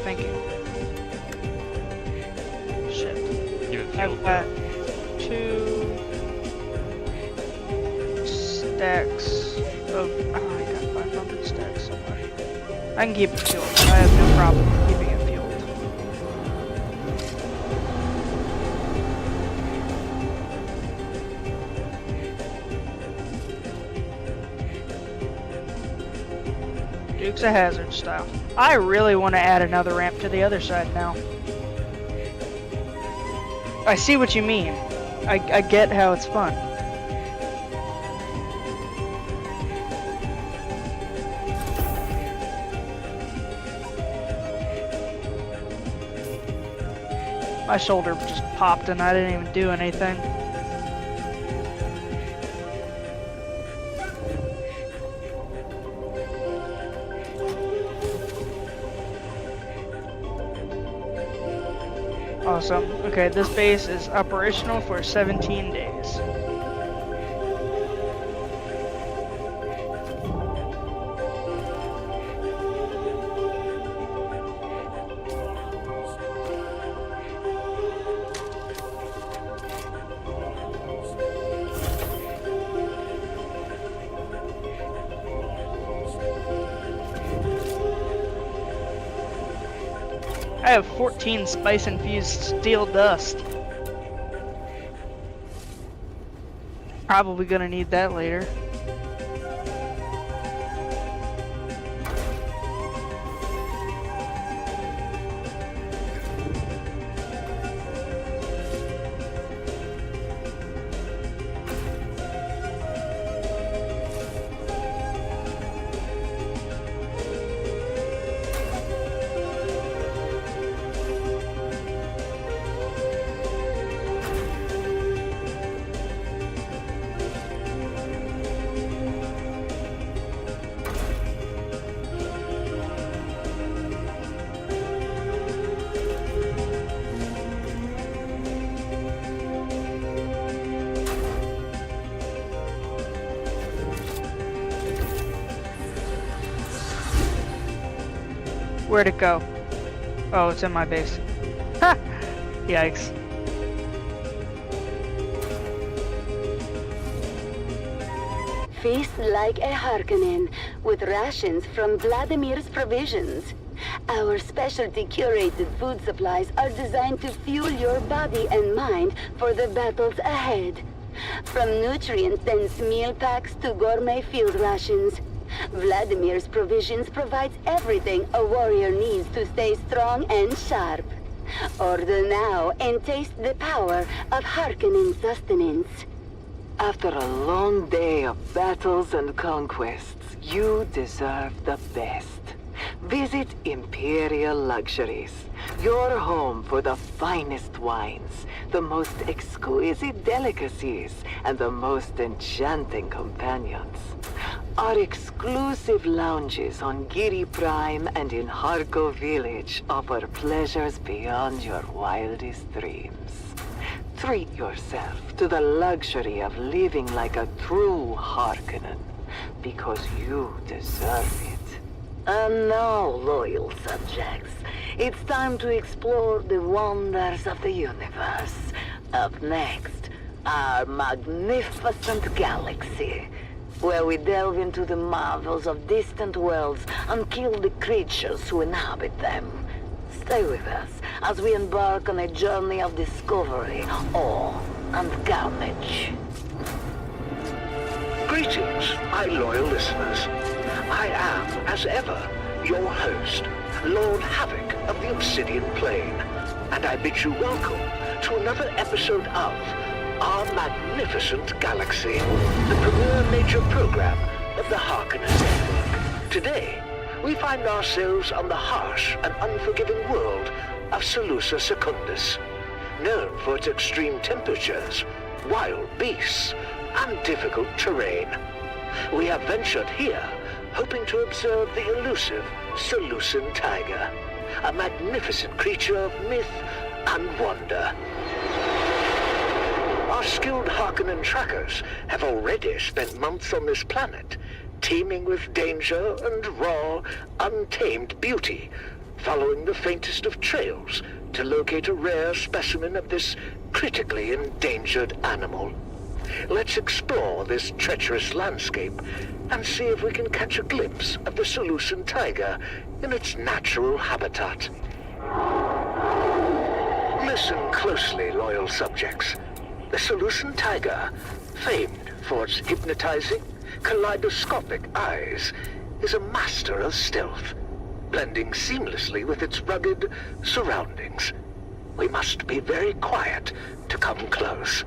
Thank you. Shit. Give it I've fuel. got 2 stacks of... Oh, I got 500 stacks somewhere. I can keep it fueled. I have no problem keeping it fueled. Dukes of Hazzard style. I really want to add another ramp to the other side now. I see what you mean. I get how it's fun. My shoulder just popped and I didn't even do anything. Awesome. Okay, this base is operational for 17 days. I have 14 spice-infused steel dust. Probably gonna need that later. Where'd it go? Oh, it's in my base. Ha! Yikes. Feast like a Harkonnen, with rations from Vladimir's Provisions. Our specialty curated food supplies are designed to fuel your body and mind for the battles ahead. From nutrient-dense meal packs to gourmet field rations, Vladimir's Provisions provides everything a warrior needs to stay strong and sharp. Order now and taste the power of Harkonnen sustenance. After a long day of battles and conquests, you deserve the best. Visit Imperial Luxuries, your home for the finest wines, the most exquisite delicacies, and the most enchanting companions. Our exclusive lounges on Giri Prime and in Harko Village offer pleasures beyond your wildest dreams. Treat yourself to the luxury of living like a true Harkonnen, because you deserve it. And now, loyal subjects, it's time to explore the wonders of the universe. Up next, our magnificent galaxy, where we delve into the marvels of distant worlds and kill the creatures who inhabit them. Stay with us as we embark on a journey of discovery, awe, and carnage. Greetings, my loyal listeners. I am, as ever, your host, Lord Havoc of the Obsidian Plain, and I bid you welcome to another episode of Our Magnificent Galaxy, the premier nature program of the Harkonnen Network. Today, we find ourselves on the harsh and unforgiving world of Salusa Secundus, known for its extreme temperatures, wild beasts, and difficult terrain. We have ventured here hoping to observe the elusive Salusan tiger, a magnificent creature of myth and wonder. Our skilled Harkonnen trackers have already spent months on this planet, teeming with danger and raw, untamed beauty, following the faintest of trails to locate a rare specimen of this critically endangered animal. Let's explore this treacherous landscape and see if we can catch a glimpse of the Salusan tiger in its natural habitat. Listen closely, loyal subjects. The Salusan tiger, famed for its hypnotizing, kaleidoscopic eyes, is a master of stealth, blending seamlessly with its rugged surroundings. We must be very quiet to come close.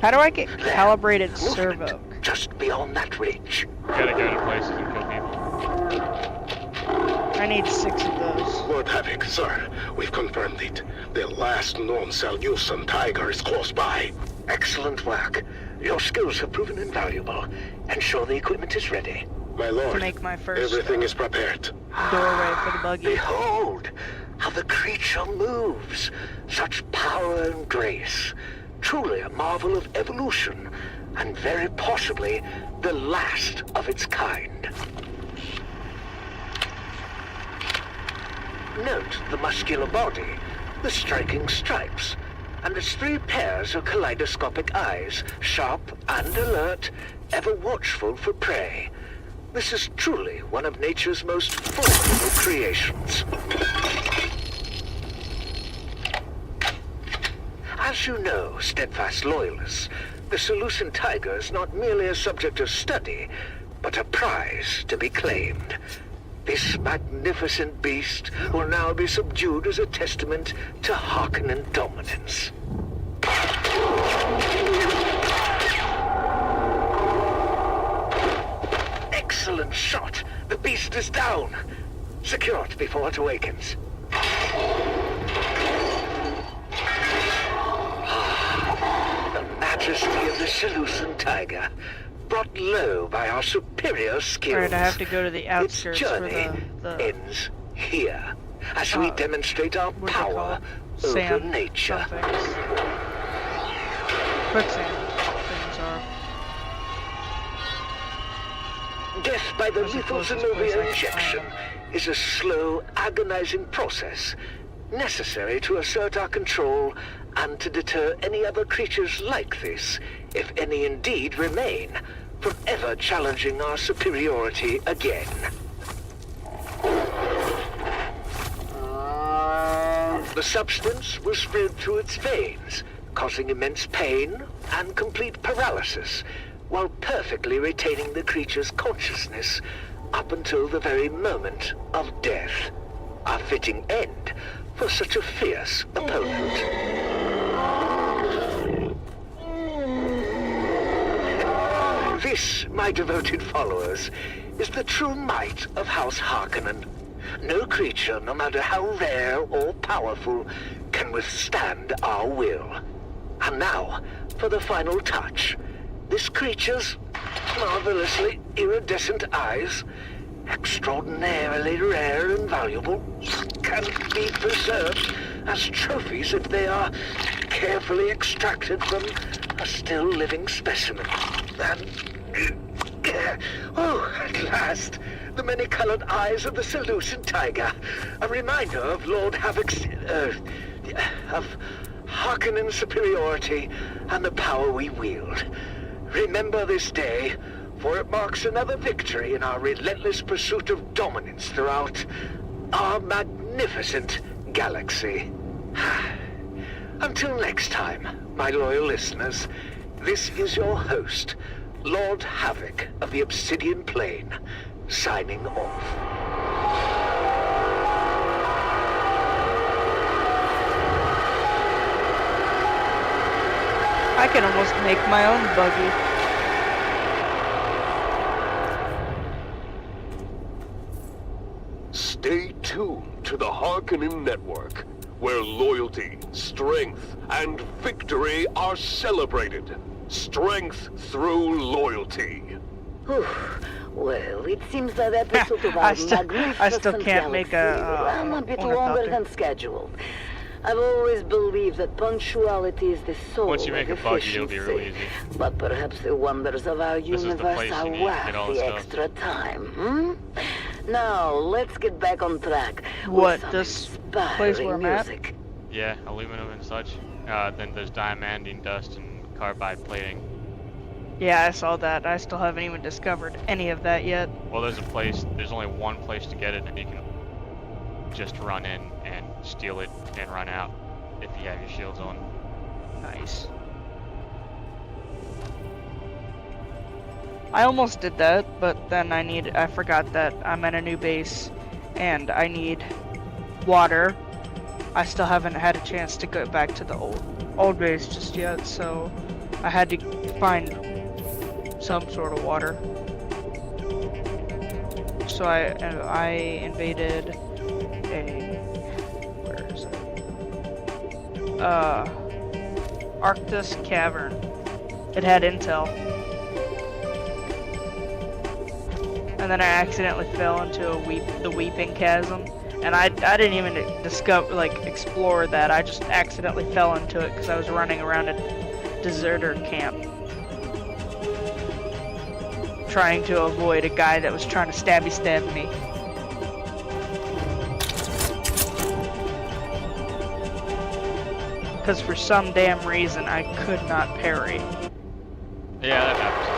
How do I get calibrated servo? Just beyond that ridge. Gotta go to places and kill people. I need 6 of those. Lord Havoc, sir, we've confirmed it. The last known Salusan tiger is close by. Excellent work. Your skills have proven invaluable. Ensure the equipment is ready. My lord, to make my first everything is prepared. Doorway for the buggy. Behold, how the creature moves. Such power and grace. Truly a marvel of evolution, and very possibly the last of its kind. Note the muscular body, the striking stripes, and its 3 pairs of kaleidoscopic eyes, sharp and alert, ever watchful for prey. This is truly one of nature's most formidable creations. As you know, steadfast loyalists, the Salusan tiger is not merely a subject of study, but a prize to be claimed. This magnificent beast will now be subdued as a testament to Harkonnen dominance. Excellent shot! The beast is down! Secure it before it awakens. The majesty of the Salusan tiger, brought low by our superior skills. Alright, I have to go to the outskirts its journey for the ends here, as we demonstrate our power over sand nature. Quicksand things are. Death by the lethal Zenobia injection is a slow, agonizing process necessary to assert our control and to deter any other creatures like this, if any indeed remain, from ever challenging our superiority again. The substance was spread through its veins, causing immense pain and complete paralysis, while perfectly retaining the creature's consciousness up until the very moment of death. A fitting end for such a fierce opponent. This, my devoted followers, is the true might of House Harkonnen. No creature, no matter how rare or powerful, can withstand our will. And now, for the final touch. This creature's marvelously iridescent eyes, extraordinarily rare and valuable, can be preserved as trophies if they are carefully extracted from a still living specimen. And oh, at last, the many-colored eyes of the Seleucid tiger, a reminder of Lord Havoc's, of Harkonnen's superiority and the power we wield. Remember this day, for it marks another victory in our relentless pursuit of dominance throughout our magnificent galaxy. Until next time, my loyal listeners, this is your host, Lord Havoc of the Obsidian Plane, signing off. I can almost make my own buggy. Stay tuned to the Harkonnen Network, where loyalty, strength, and victory are celebrated. Strength through loyalty. Well, it seems that episode of our I still can't make ran a bit longer than scheduled. I've always believed that punctuality is the soul Once you make of a buggy, it'll be real efficiency. easy. But perhaps the wonders of our This is the universe place are you need to worth get all the this stuff. extra time, Now, let's get back on track. What, with some this place where I'm at? music. Yeah, aluminum and such. Then there's diamandine dust and carbide plating. Yeah, I saw that. I still haven't even discovered any of that yet. Well, there's only one place to get it, and you can just run in and steal it and run out if you have your shields on. Nice. I almost did that, but then I forgot that I'm at a new base and I need water. I still haven't had a chance to go back to the old base just yet, so I had to find some sort of water. So I invaded where is it? Arctis Cavern. It had intel. And then I accidentally fell into the Weeping Chasm, and I didn't even explore that. I just accidentally fell into it because I was running around a deserter camp, trying to avoid a guy that was trying to stab me. Because for some damn reason I could not parry. Yeah, that happens.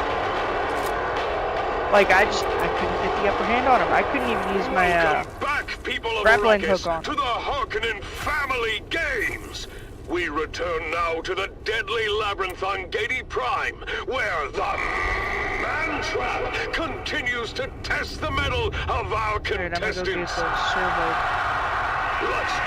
Like I couldn't get the upper hand on him. I couldn't even use my grappling hook on. To the Harkonnen Family Games! We return now to the deadly labyrinth on Gady Prime, where the Man-Trap continues to test the mettle of our contestants. Let's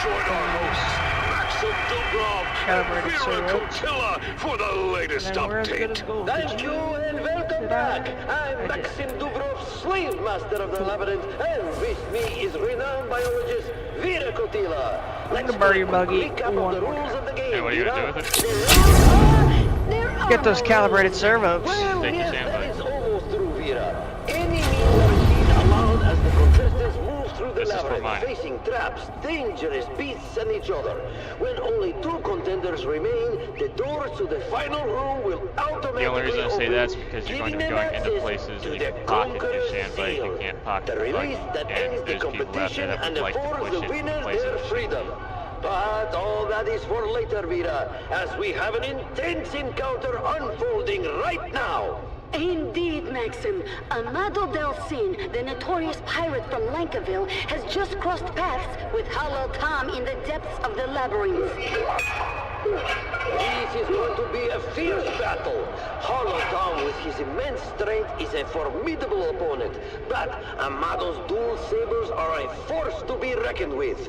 join our hosts, Maxim Dubrov and Vera Kotila, for the latest update. Thank you and welcome back. I'm Maxim Dubrov, Slave Master of the Labyrinth, and with me is renowned biologist Vera Kotila. Let's burn your buggy. recap of the rules of the game. Hey, what are you gonna do with it? Get those calibrated servos. Well, Take your yes, sandbag. that is almost through, Vera. Any means of speed allowed as the contestants move through the This is for labyrinth. like mine. facing traps, dangerous beasts, and each other. When only 2 contenders remain, the doors to the final room will automatically The only reason I say open, that is because you're going to be giving going them into access places to and you the can pocket your Conqueror's sandbike, you seal. can't pocket The your release buggy, that and ends the there's people out competition there that and would like to affords push the it to winner places their it shouldn't freedom. be. But all that is for later, Vera, as we have an intense encounter unfolding right now. Indeed, Maxim. Amado Del Cin, the notorious pirate from Lankaville, has just crossed paths with Hollow Tom in the depths of the labyrinth. This is going to be a fierce battle. Hollow Tom, with his immense strength, is a formidable opponent. But Amado's dual sabers are a force to be reckoned with.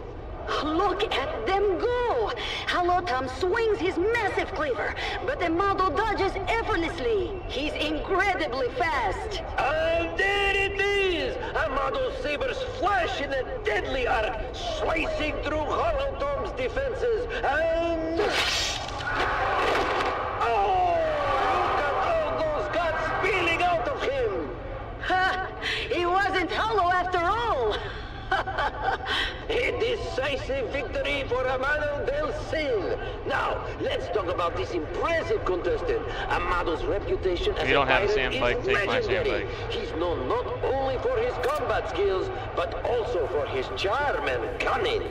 Look at them go! Hollow Tom swings his massive cleaver, but Amado dodges effortlessly. He's incredibly fast. And there it is! Amado's sabers flash in a deadly arc, slicing through Hollow Tom's defenses, and... Oh! Look at all those guts spilling out of him! Ha! He wasn't hollow after all! A decisive victory for Amado Del Cin. Now, let's talk about this impressive contestant. Amado's reputation as If you don't a have a pirate sandbike, is take my legendary. sandbike. He's known not only for his combat skills, but also for his charm and cunning.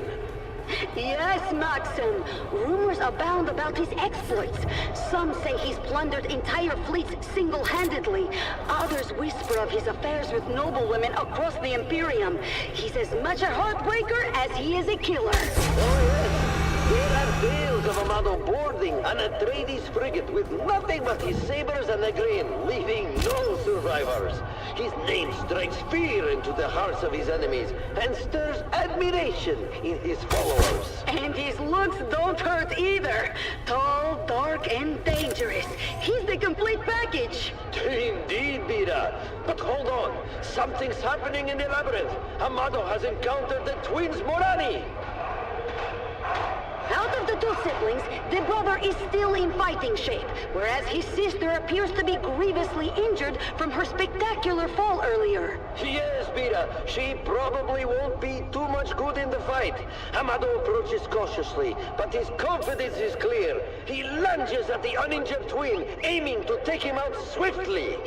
Yes, Maxim. Rumors abound about his exploits. Some say he's plundered entire fleets single-handedly. Others whisper of his affairs with noblewomen across the Imperium. He's as much a heartbreaker as he is a killer. Oh, yes. There are tales of Amado boarding an Atreides frigate with nothing but his sabers and a grain, leaving no survivors. His name strikes fear into the hearts of his enemies and stirs admiration in his followers. And his looks don't hurt either. Tall, dark, and dangerous. He's the complete package. Indeed, Bira. But hold on. Something's happening in the labyrinth. Amado has encountered the twins Morani. Out of the 2 siblings, the brother is still in fighting shape, whereas his sister appears to be grievously injured from her spectacular fall earlier. Yes, Bira. She probably won't be too much good in the fight. Amado approaches cautiously, but his confidence is clear. He lunges at the uninjured twin, aiming to take him out swiftly.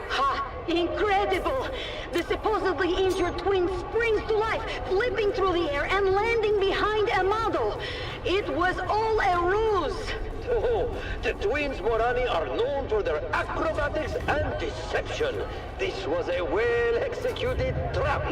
Ha! Incredible! The supposedly injured twin springs to life, flipping through the air and landing behind Amado. It was all a ruse. Oh, the twins Morani are known for their acrobatics and deception. This was a well-executed trap.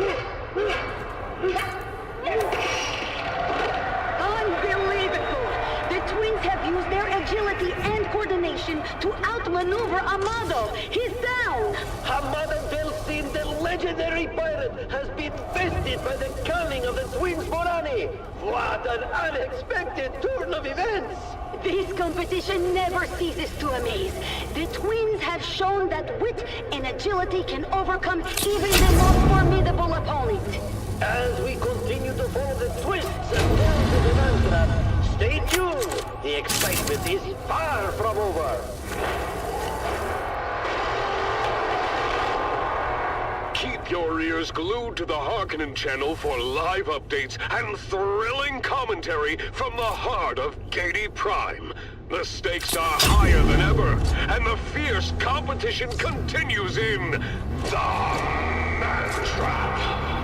Unbelievable! The twins have used their agility and coordination to outmaneuver Amado. He's down! Amado Del Cin, the legendary pirate, has been bested by the cunning of the twins Morani. What an unexpected turn of events! This competition never ceases to amaze. The twins have shown that wit and agility can overcome even the most formidable opponent. As we continue to follow the twists and turns of the mantra, stay tuned. The excitement is far from over. Keep your ears glued to the Harkonnen channel for live updates and thrilling commentary from the heart of Gady Prime. The stakes are higher than ever, and the fierce competition continues in the Man Trap.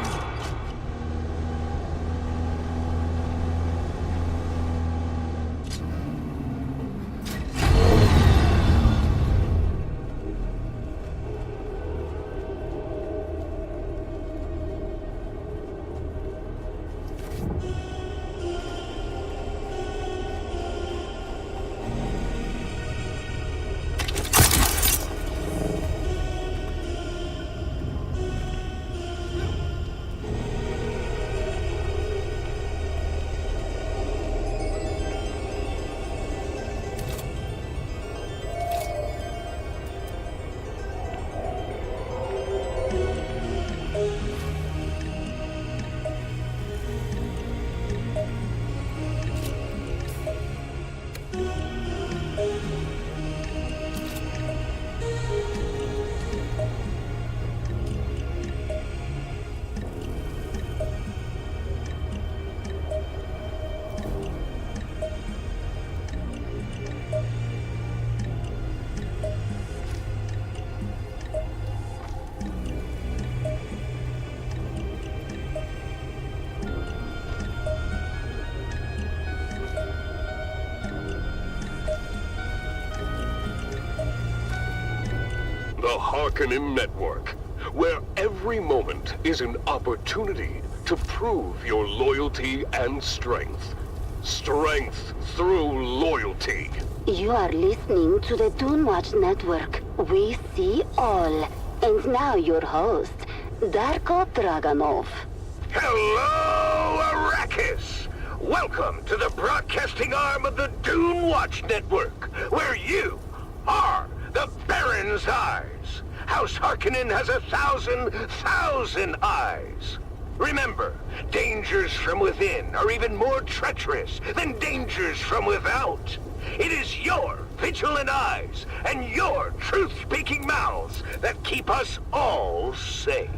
The Harkonnen Network, where every moment is an opportunity to prove your loyalty and strength. Strength through loyalty. You are listening to the Dune Watch Network. We see all. And now your host, Darko Draganov. Hello, Arrakis! Welcome to the broadcasting arm of the Dune Watch Network, where you are the Baron's eyes. House Harkonnen has 1,000,000 eyes. Remember, dangers from within are even more treacherous than dangers from without. It is your vigilant eyes and your truth-speaking mouths that keep us all safe.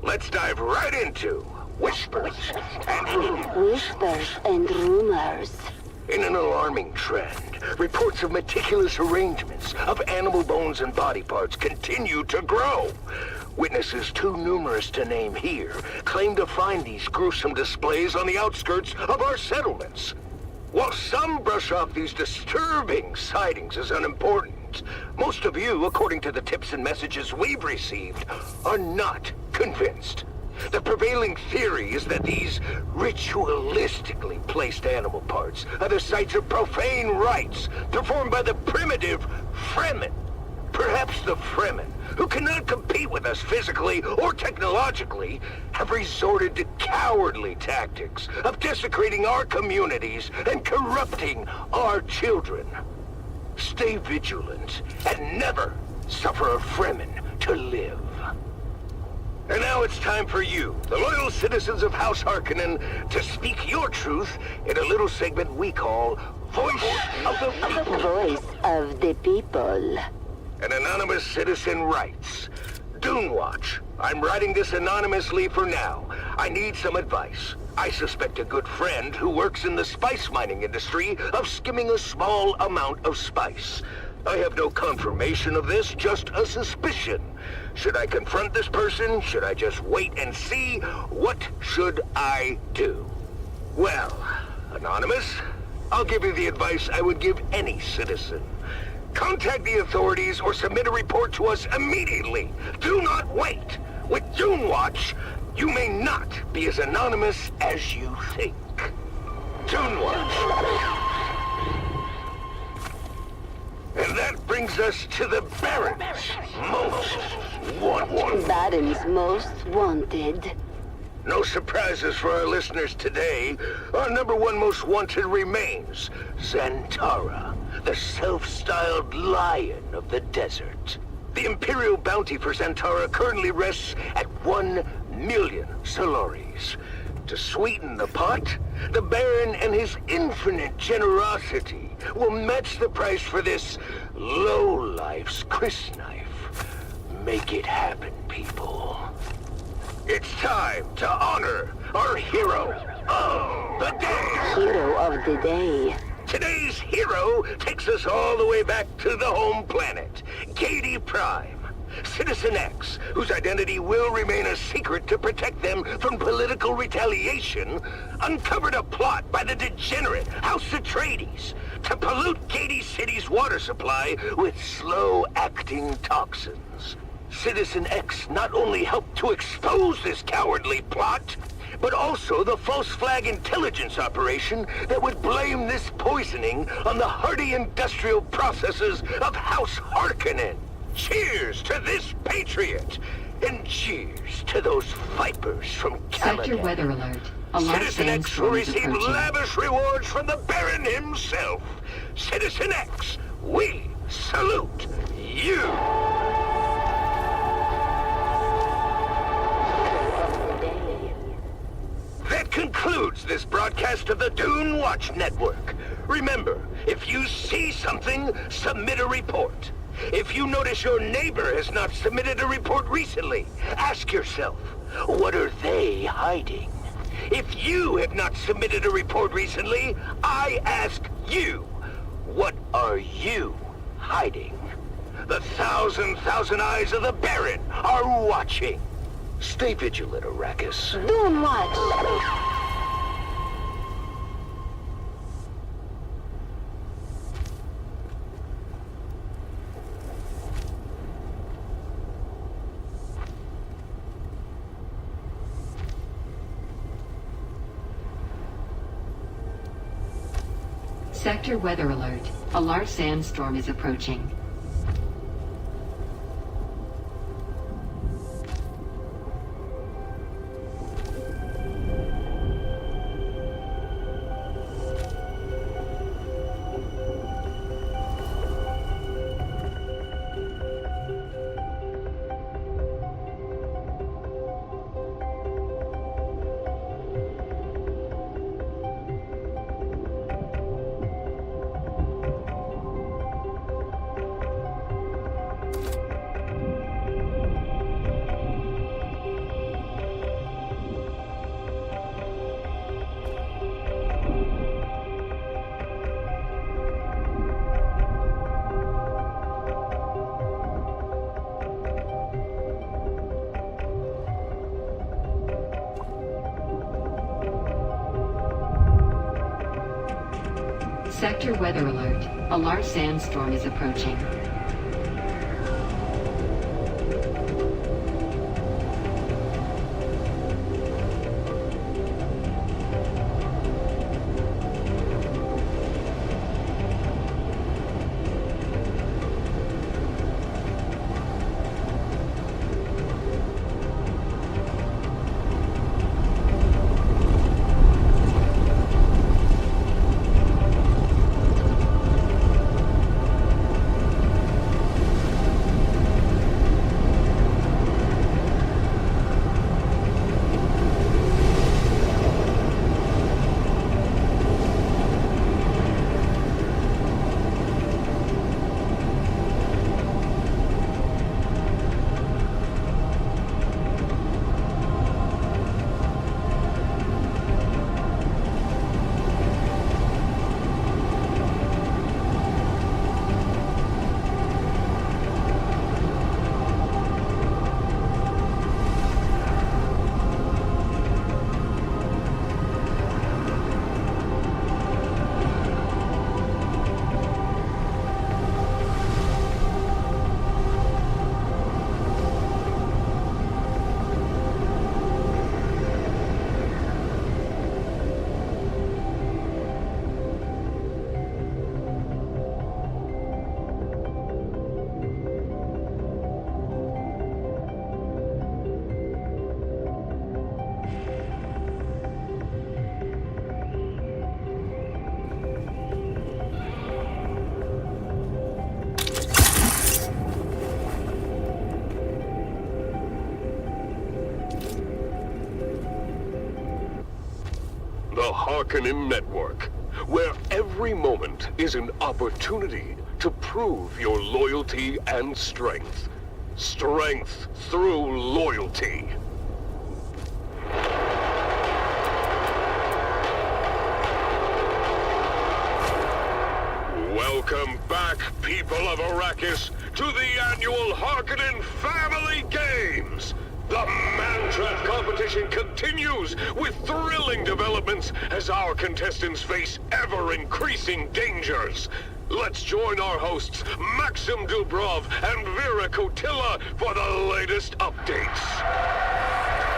Let's dive right into whispers and rumors. Whispers and rumors. In an alarming trend, reports of meticulous arrangements of animal bones and body parts continue to grow. Witnesses too numerous to name here claim to find these gruesome displays on the outskirts of our settlements. While some brush off these disturbing sightings as unimportant, most of you, according to the tips and messages we've received, are not convinced. The prevailing theory is that these ritualistically placed animal parts are the sites of profane rites performed by the primitive Fremen. Perhaps the Fremen, who cannot compete with us physically or technologically, have resorted to cowardly tactics of desecrating our communities and corrupting our children. Stay vigilant and never suffer a Fremen to live. And now it's time for you, the loyal citizens of House Harkonnen, to speak your truth in a little segment we call Voice of the People. Voice of the People. An anonymous citizen writes, Dune Watch, I'm writing this anonymously for now. I need some advice. I suspect a good friend who works in the spice mining industry of skimming a small amount of spice. I have no confirmation of this, just a suspicion. Should I confront this person? Should I just wait and see? What should I do? Well, Anonymous, I'll give you the advice I would give any citizen. Contact the authorities or submit a report to us immediately. Do not wait. With Dune Watch, you may not be as anonymous as you think. Dune Watch. And that brings us to the Baron's most wanted. Baron's most wanted. No surprises for our listeners today. Our #1 most wanted remains Zantara, the self-styled lion of the desert. The imperial bounty for Zantara currently rests at 1 million Solaris. To sweeten the pot, the Baron and his infinite generosity will match the price for this lowlife's crysknife. Make it happen, people. It's time to honor our hero of the day. Hero of the day. Today's hero takes us all the way back to the home planet, Gedi Prime. Citizen X, whose identity will remain a secret to protect them from political retaliation, uncovered a plot by the degenerate House Atreides to pollute Gedi City's water supply with slow-acting toxins. Citizen X not only helped to expose this cowardly plot, but also the false flag intelligence operation that would blame this poisoning on the hardy industrial processes of House Harkonnen. Cheers to this patriot! And cheers to those vipers from Caladan. Sector weather alert. Citizen X will receive lavish rewards from the Baron himself. Citizen X, we salute you! That concludes this broadcast of the Dune Watch Network. Remember, if you see something, submit a report. If you notice your neighbor has not submitted a report recently, ask yourself, what are they hiding? If you have not submitted a report recently, I ask you, what are you hiding? The thousand eyes of the Baron are watching. Stay vigilant, Arrakis. Dune Watch. Sector weather alert. A large sandstorm is approaching. Sector weather alert. A large sandstorm is approaching. The Harkonnen Network, where every moment is an opportunity to prove your loyalty and strength. Strength through loyalty. Welcome back, people of Arrakis, to the annual Harkonnen Family Games! The Man-Trap competition continues with thrilling developments as our contestants face ever-increasing dangers. Let's join our hosts, Maxim Dubrov and Vera Kotila, for the latest updates.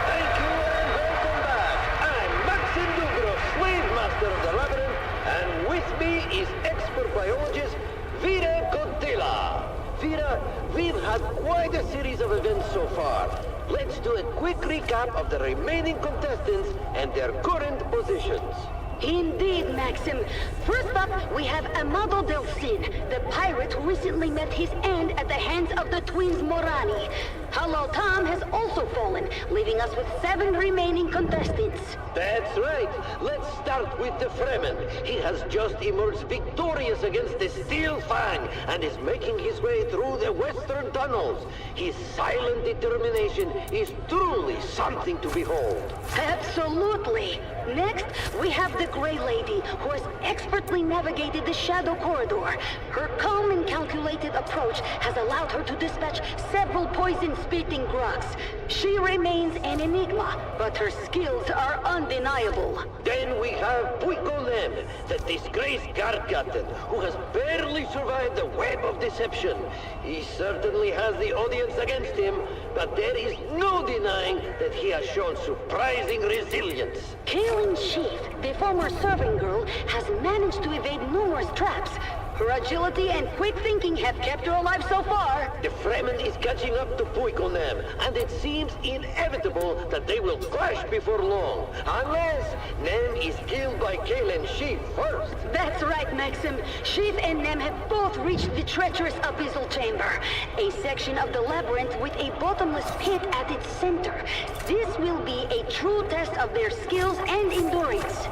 Thank you and welcome back. I'm Maxim Dubrov, Slave Master of the Labyrinth, and with me is expert biologist Vera Kotila. Vera, we've had quite a series of events so far. Let's do a quick recap of the remaining contestants and their current positions. Indeed, Maxim. First up, we have Amado Delsin, the pirate who recently met his end at the hands of the twins Morani. Halal Tom has also fallen, leaving us with 7 remaining contestants. That's right. Let's start with the Fremen. He has just emerged victorious against the Steel Fang and is making his way through the western tunnels. His silent determination is truly something to behold. Absolutely. Next, we have the Grey Lady, who has expertly navigated the Shadow Corridor. Her calm and calculated approach has allowed allowed her to dispatch several poison-spitting grogs. She remains an enigma, but her skills are undeniable. Then we have Puikonem, the disgraced guard captain, who has barely survived the web of deception. He certainly has the audience against him, but there is no denying that he has shown surprising resilience. Kaylin Sheaf, the former serving girl, has managed to evade numerous traps. Her agility and quick thinking have kept her alive so far. The Fremen is catching up to Puikonem, and it seems inevitable that they will clash before long, unless Nem is killed by Kaylin Sheaf first. That's right, Maxim. Sheaf and Nem have both reached the treacherous abyssal chamber, a section of the labyrinth with a bottomless pit at its center. This will be a true test of their skills and endurance.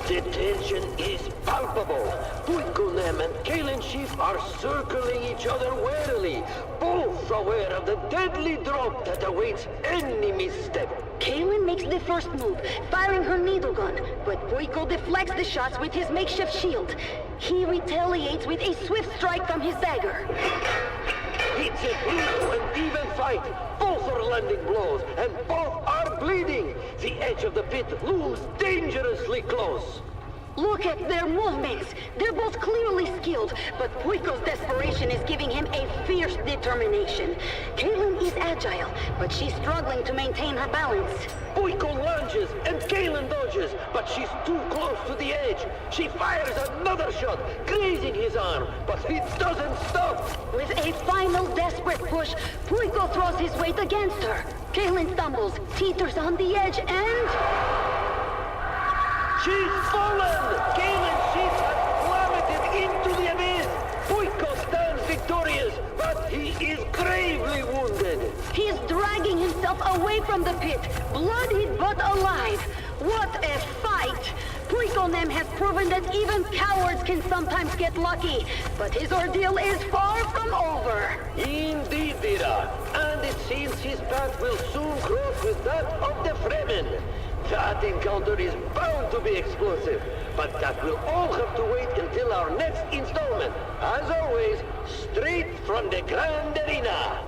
The tension is palpable. Puikonem and Kaylin Sheaf are circling each other warily, both aware of the deadly drop that awaits any misstep. Kaylin makes the first move, firing her needle gun, but Puiko deflects the shots with his makeshift shield. He retaliates with a swift strike from his dagger. It's a brutal and even fight. Both are landing blows, and both are bleeding. The edge of the pit looms dangerously close. Look at their movements. They're both clearly skilled, but Puiko's desperation is giving him a fierce determination. Kaylin is agile, but she's struggling to maintain her balance. Puiko lunges, and Kaylin dodges, but she's too close to the edge. She fires another shot, grazing his arm, but he doesn't stop. With a final desperate push, Puiko throws his weight against her. Kaylin stumbles, teeters on the edge, and... She's fallen! Kaylin Sheaf has plummeted into the abyss! Puiko stands victorious, but he is gravely wounded. He's dragging himself away from the pit, bloodied but alive. What a fight! Puikonem has proven that even cowards can sometimes get lucky, but his ordeal is far from over. Indeed, Vera. And it seems his path will soon cross with that of the Fremen. That encounter is bound to be explosive, but that will all have to wait until our next installment. As always, straight from the Grand Arena.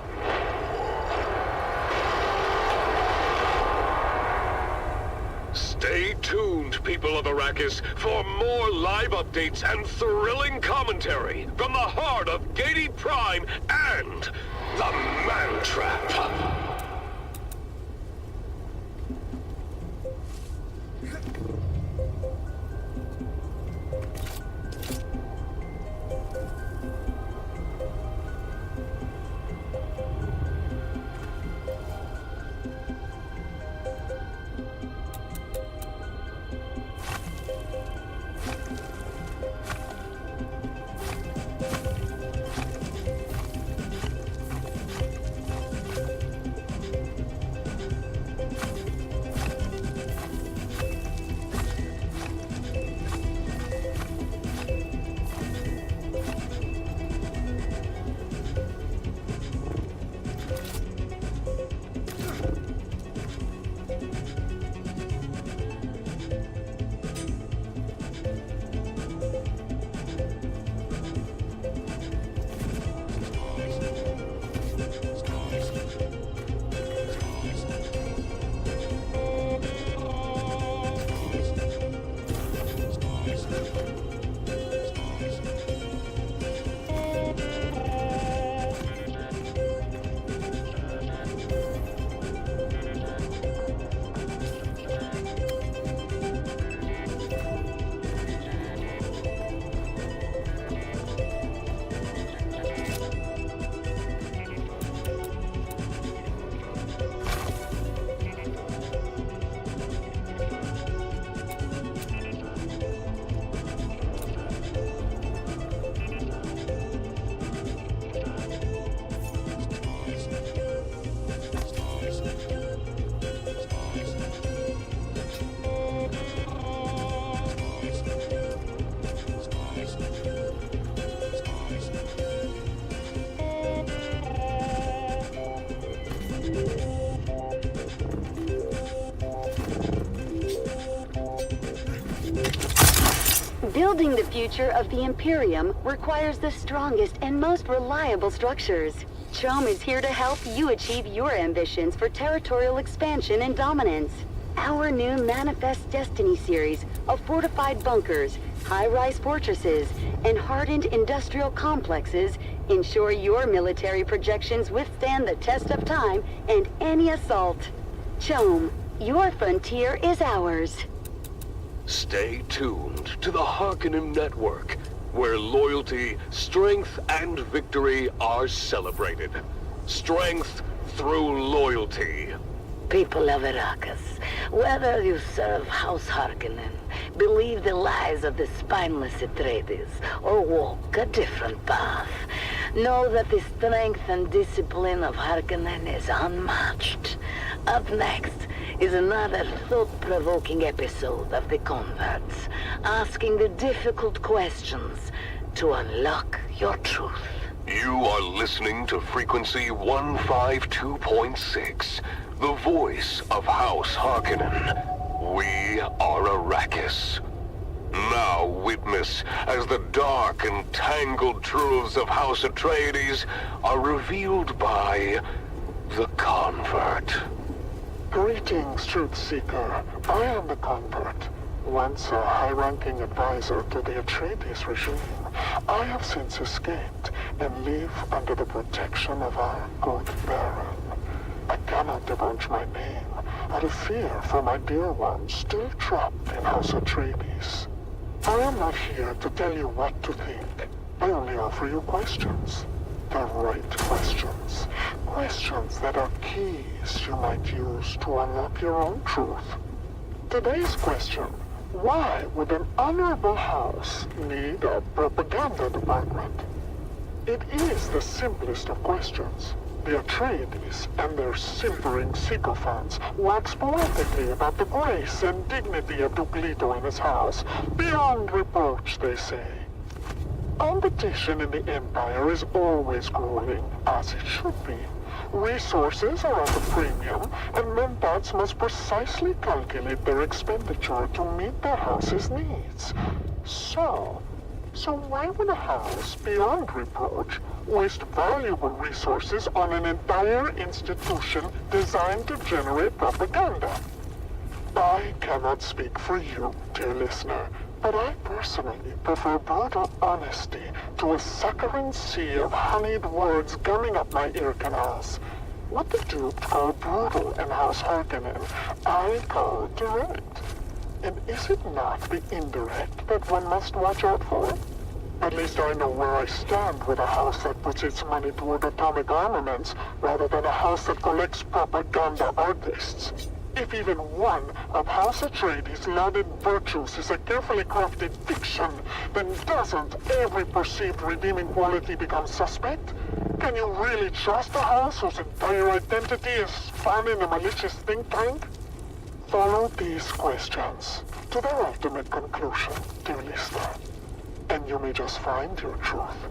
Stay tuned, people of Arrakis, for more live updates and thrilling commentary from the heart of Gedi Prime and the Man Trap. Building the future of the Imperium requires the strongest and most reliable structures. CHOAM is here to help you achieve your ambitions for territorial expansion and dominance. Our new Manifest Destiny series of fortified bunkers, high-rise fortresses, and hardened industrial complexes ensure your military projections withstand the test of time and any assault. CHOAM, your frontier is ours. Stay tuned to the Harkonnen Network, where loyalty, strength, and victory are celebrated. Strength through loyalty. People of Arrakis, whether you serve House Harkonnen, believe the lies of the spineless Atreides, or walk a different path, know that the strength and discipline of Harkonnen is unmatched. Up next is another thought-provoking episode of The Converts, asking the difficult questions to unlock your truth. You are listening to Frequency 152.6, the voice of House Harkonnen. We are Arrakis. Now witness as the dark and tangled truths of House Atreides are revealed by the Convert. Greetings, Truth Seeker. I am the Convert. Once a high-ranking advisor to the Atreides regime, I have since escaped and live under the protection of our good Baron. I cannot divulge my name out of fear for my dear ones still trapped in House Atreides. I am not here to tell you what to think. I only offer you questions. The right questions. Questions that are keys you might use to unlock your own truth. Today's question: why would an honorable house need a propaganda department? It is the simplest of questions. The Atreides and their simpering sycophants wax poetically about the grace and dignity of Duke Leto and his house. Beyond reproach, they say. Competition in the Empire is always growing, as it should be. Resources are at a premium, and Mentats must precisely calculate their expenditure to meet their house's needs. So why would a house, beyond reproach, waste valuable resources on an entire institution designed to generate propaganda? I cannot speak for you, dear listener, but I personally prefer brutal honesty to a saccharine sea of honeyed words gumming up my ear canals. What the Duke called brutal in House Harkonnen, I call direct. And is it not the indirect that one must watch out for? At least I know where I stand with a house that puts its money toward atomic armaments, rather than a house that collects propaganda artists. If even one of House Atreides' lauded virtues is a carefully crafted fiction, then doesn't every perceived redeeming quality become suspect? Can you really trust a house whose entire identity is found in a malicious think tank? Follow these questions to their ultimate conclusion, dear listener, and you may just find your truth.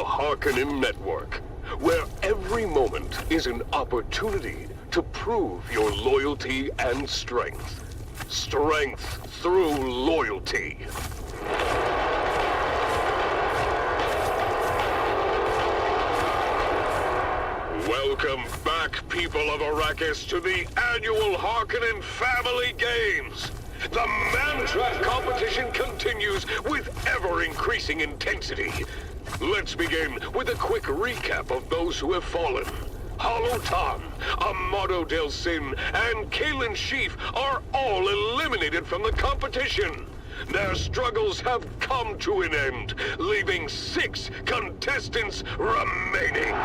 Harkonnen Network, where every moment is an opportunity to prove your loyalty and strength. Strength through loyalty. Welcome back, people of Arrakis, to the annual Harkonnen Family Games. The Man-Trap competition continues with ever-increasing intensity. Let's begin with a quick recap of those who have fallen. Holotan, Amado Del Sin, and Kalen Sheaf are all eliminated from the competition. Their struggles have come to an end, leaving 6 contestants remaining.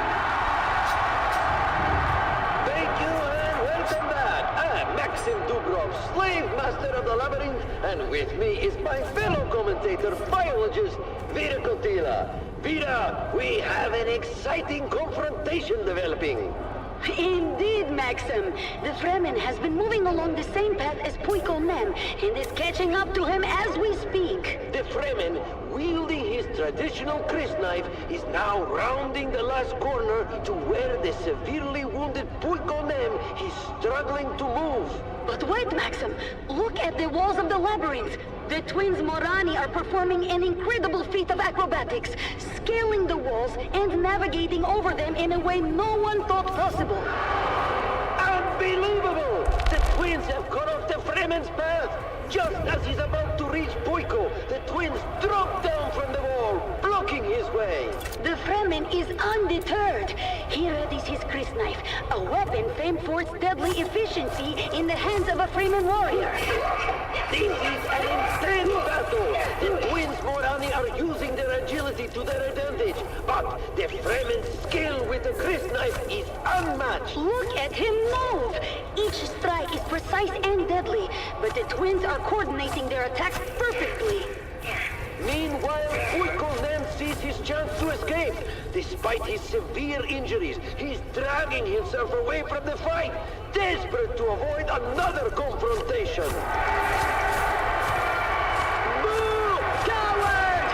Thank you and welcome back. I'm Maxim Dubrov, Slave Master of the Labyrinth, and with me is my fellow commentator, biologist, Vida Kotila. Vida, we have an exciting confrontation developing. Indeed, Maxim. The Fremen has been moving along the same path as Puiko Mem and is catching up to him as we speak. The Fremen, wielding his traditional crysknife, is now rounding the last corner to where the severely wounded Puiko Mem is struggling to move. But wait, Maxim. Look at the walls of the labyrinth. The twins Morani are performing an incredible feat of acrobatics, scaling the walls and navigating over them in a way no one thought possible. Unbelievable! The twins have cut off the Fremen's path. Just as he's about to reach Puiko, the twins drop down from the wall, blocking his way. The Fremen is undeterred. He readies his crysknife, a weapon famed for its deadly efficiency in the hands of a Fremen warrior. This is an intense battle. The twins Morani are using their agility to their advantage, but the Fremen's skill with the crysknife is unmatched. Look at him move! Each strike is precise and deadly, but the twins are coordinating their attacks perfectly. Meanwhile, Puiko then sees his chance to escape. Despite his severe injuries, he's dragging himself away from the fight, desperate to avoid another confrontation. Boo! Coward!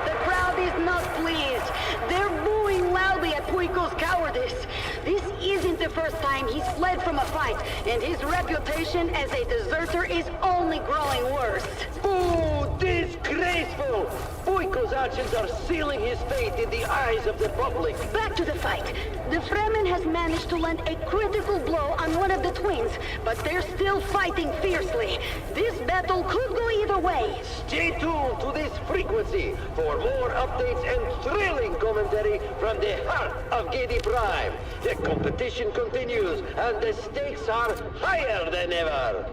The crowd is not pleased. They're booing loudly at Puiko's cowardice. This isn't the first time he's fled from a fight, and his reputation as a deserter is only growing worse. Ooh, disgraceful! Puiko's actions are sealing his fate in the eyes of the public. Back to the fight. The Fremen has managed to land a critical blow on one of the twins, but they're still fighting fiercely. This battle could go either way. Stay tuned to this frequency for more updates and thrilling commentary from the heart of Gedi Prime. The competition continues, and the stakes are higher than ever.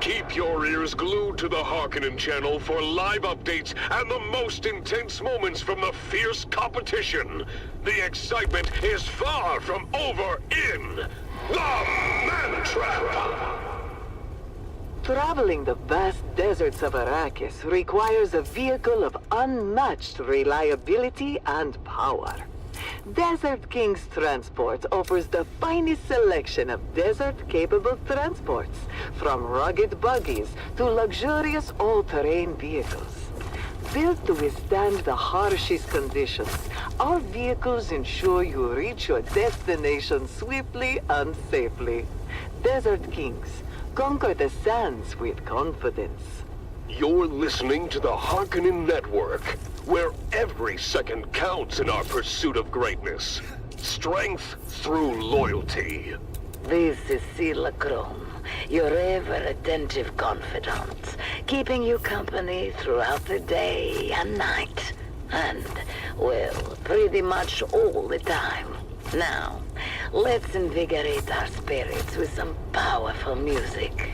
Keep your ears glued to the Harkonnen channel for live updates and the most intense moments from the fierce competition. The excitement is far from over in the Man-Trap. Traveling the vast deserts of Arrakis requires a vehicle of unmatched reliability and power. Desert King's Transport offers the finest selection of desert-capable transports, from rugged buggies to luxurious all-terrain vehicles. Built to withstand the harshest conditions, our vehicles ensure you reach your destination swiftly and safely. Desert Kings, conquer the sands with confidence. You're listening to the Harkonnen Network, where every second counts in our pursuit of greatness. Strength through loyalty. This is Sela Kron, your ever-attentive confidant, keeping you company throughout the day and night. And, well, pretty much all the time. Now, let's invigorate our spirits with some powerful music.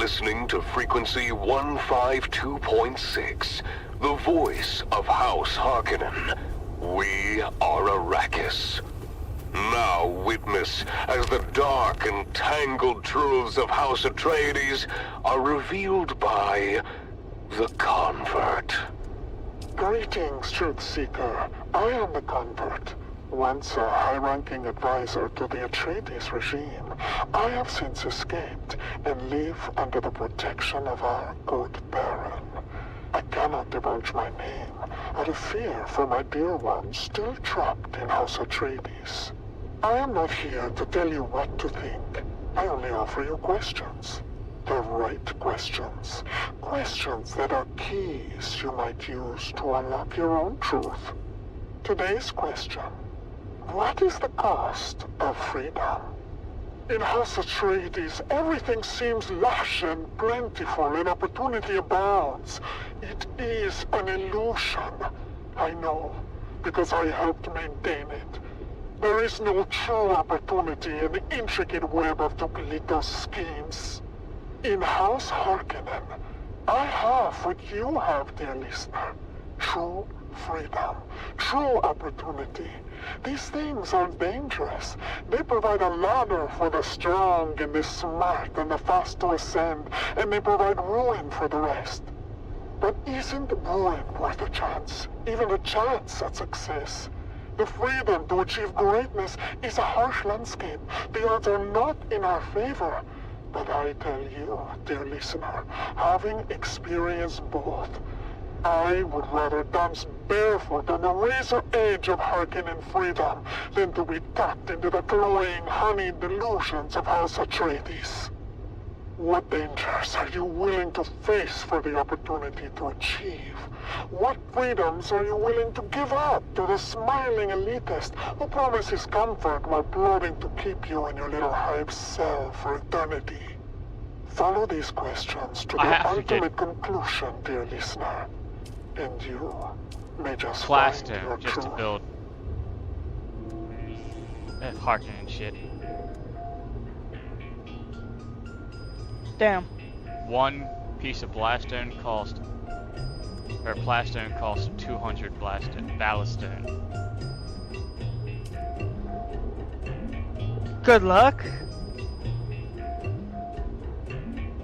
listening to frequency 152.6, the voice of House Harkonnen. We are Arrakis. Now witness as the dark and tangled truths of House Atreides are revealed by the Convert. Greetings, Truth Seeker. I am the Convert. Once a high-ranking advisor to the Atreides regime, I have since escaped and live under the protection of our good Baron. I cannot divulge my name out of fear for my dear ones still trapped in House Atreides. I am not here to tell you what to think. I only offer you questions. The right questions. Questions that are keys you might use to unlock your own truth. Today's question: what is the cost of freedom? In House Atreides, everything seems lush and plentiful and opportunity abounds. It is an illusion. I know, because I helped maintain it. There is no true opportunity in the intricate web of Tukulito's schemes. In House Harkonnen, I have what you have, dear listener. True freedom, true opportunity. These things are dangerous. They provide a ladder for the strong and the smart and the fast to ascend, and they provide ruin for the rest. But isn't ruin worth a chance? Even a chance at success? The freedom to achieve greatness is a harsh landscape. The odds are not in our favor. But I tell you, dear listener, having experienced both, I would rather dance barefoot on the razor edge of Harkonnen freedom than to be tucked into the glowing, honeyed delusions of House Atreides. What dangers are you willing to face for the opportunity to achieve? What freedoms are you willing to give up to the smiling elitist who promises comfort while plotting to keep you in your little hive cell for eternity? Follow these questions to the ultimate conclusion, dear listener, and you may just find your just truth. to build Harkonnen and shit. Damn. One piece of blaststone cost, or plastone costs 200 ballaststone. Good luck.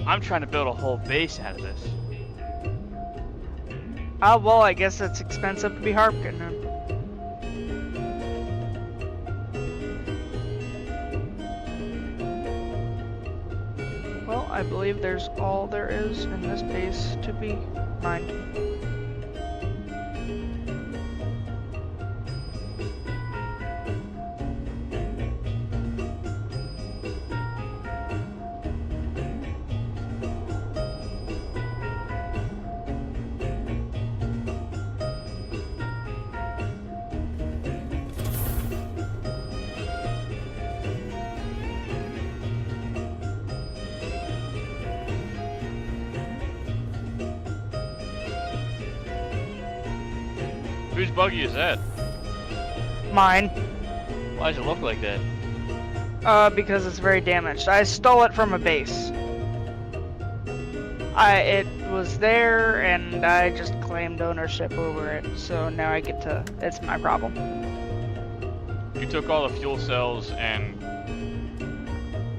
I'm trying to build a whole base out of this. Ah, well, I guess it's expensive to be Harkonnen. Well, I believe there's all there is in this base to be mined. Whose buggy is that? Mine. Why does it look like that? Because it's very damaged. I stole it from a base. It was there, and I just claimed ownership over it. So now I get to. It's my problem. You took all the fuel cells and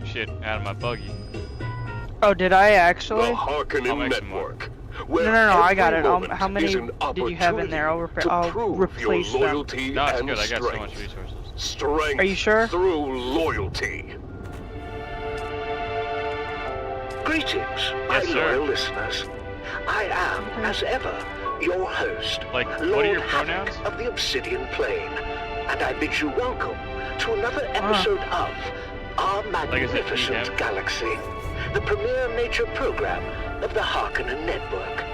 shit out of my buggy. Oh, did I actually? The Harkonnen Network. No, I got it. How many did you have in there? I'll replace them. No, it's good. I got so much resources. Strength Are you sure? Through loyalty. Greetings, my loyal listeners. I am, as ever, your host, what are Lord your Havoc pronouns? of the Obsidian Plain, and I bid you welcome to another episode of Our Magnificent Galaxy, the premier nature program of the Harkonnen Network.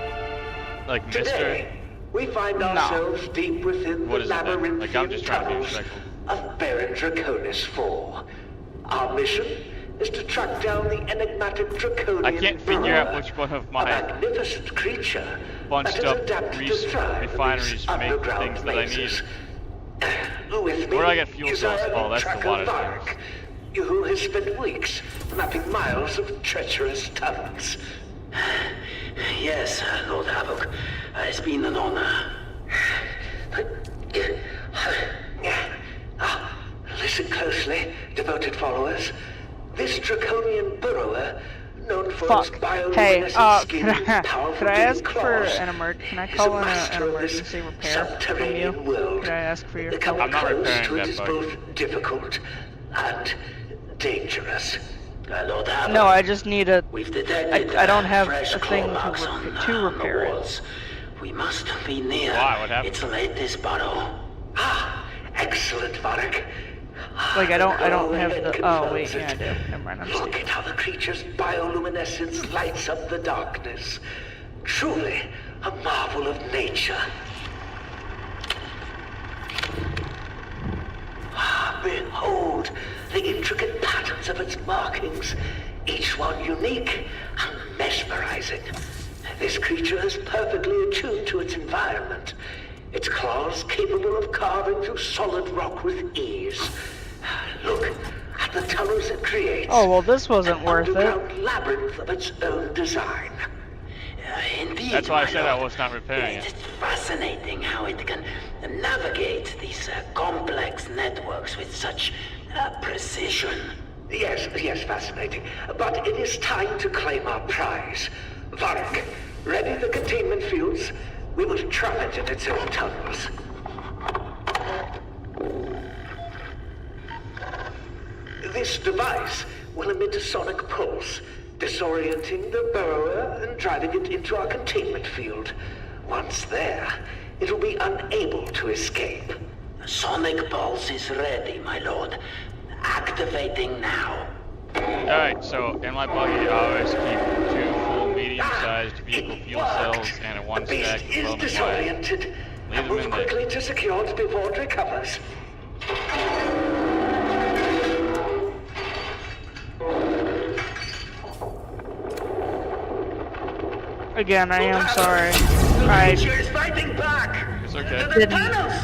Like Today, we find ourselves deep within the labyrinthian Like, I'm just trying to be tunnels respectful. of Baron Draconis IV. Our mission is to track down the enigmatic Draconian I can't figure out Burrower, which one of a my magnificent creature bunched that has up adapted to thrive in refineries these make underground things that I need. mazes. With me Where do I get fuel is cells our for? That's the tracker water Vark, You have spent weeks mapping miles of treacherous tunnels. Yes, Lord Havoc. It's been an honor. Listen closely, devoted followers. This draconian burrower, known for its bioluminescent skin and powerful could I ask claws, for an emergency? Can I call in an emergency repair from you? Could I ask for your help? I'm not repairing to it that is bug. both difficult and dangerous. Lord Havoc. No, I just need a. We've detected I don't have fresh a thing claw marks on to the repair it. walls. We must be near. Why? What happened? Its latest burrow. Excellent, Varric. Like I don't have the. Oh wait, yeah I do. Never mind, I'm Look stupid. at how the creature's bioluminescence lights up the darkness. Truly a marvel of nature. Behold the intricate patterns of its markings, each one unique and mesmerizing. This creature is perfectly attuned to its environment. Its claws capable of carving through solid rock with ease. Look at the tunnels it creates. Oh well, this wasn't worth it. Underground labyrinth of its own design. Indeed, That's why I my said I lord. was not repairing It's it. fascinating how it can navigate these complex networks with such precision. Yes, fascinating. But it is time to claim our prize. Varric, ready the containment fields. We will trap it in its own tunnels. This device will emit a sonic pulse, disorienting the burrower and driving it into our containment field. Once there, it will be unable to escape. Sonic pulse is ready, my lord. Activating now. Alright, so in my buggy, I always keep 2 full medium-sized vehicle fuel cells and a 1 The beast stack is of disoriented. Leave And them move in there. quickly to secure it before it recovers. Again, I am sorry. It's okay.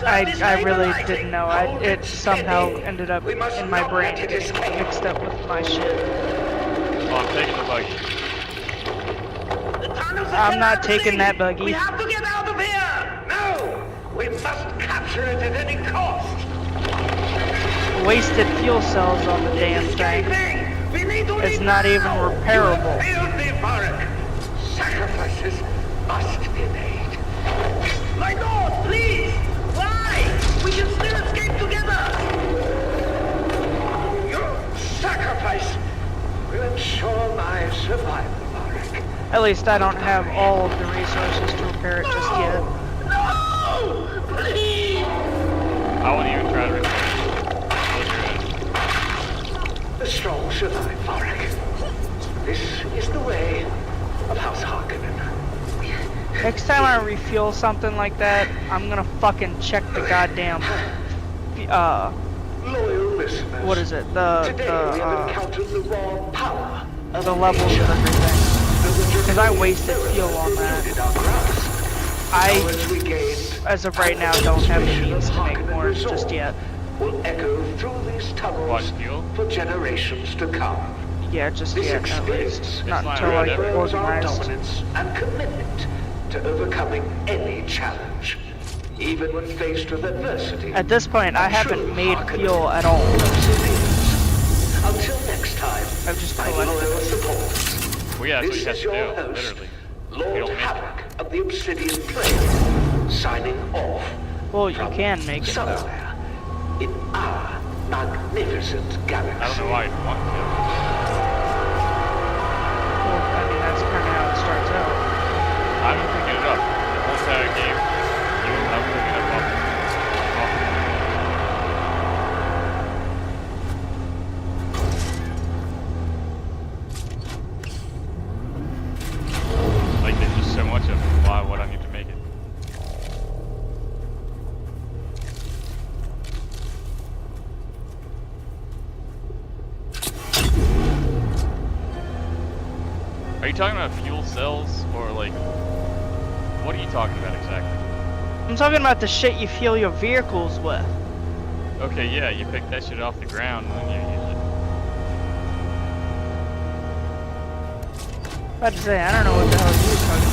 I really didn't know. It somehow ended up in my brain getting mixed up with my shit. Oh, I'm taking the buggy. I'm not taking that buggy. We have to get out of here! No! We must capture it at any cost! Wasted fuel cells on the damn thing. It's not even repairable. Sacrifices must be made. My lord, please! Why? We can still escape together! Your sacrifice will ensure my survival, Varric. At least I don't have all of the resources to repair it just yet. No! Please! I won't even try to repair it. The strong survive, Varric. This is the way of House Harkonnen. Next time I refuel something like that, I'm gonna fucking check the goddamn, Loyal listeners. what is it? Today we have encountered the raw power of The levels nature. and everything. Because I wasted fuel on that. I, as of right now, don't have the means to make more just yet. Will echo through these tunnels for generations to come. Yeah, just This yet, at least. experience Not until I confirms our organized. dominance and commitment to overcoming any challenge, even when faced with adversity. At this point, I haven't made fuel at all. Until next time, I've just my collected loyal it. supporters. Well, yeah, that's what This you have is to your do, host, literally. You Lord don't make Havoc of the Obsidian Plane, signing off Well, you can make it though. somewhere in our magnificent galaxy. I don't know why you'd want to. Well, I mean, that's kind of how it starts out. I'm picking it up. The whole entire game, you will have picking it up off. Like, there's just so much of it. Why would I need to make it? Are you talking about fuel cells, or like, what are you talking about exactly? I'm talking about the shit you fuel your vehicles with. Okay, yeah, you pick that shit off the ground and then you use it. About to say, I don't know what the hell you were talking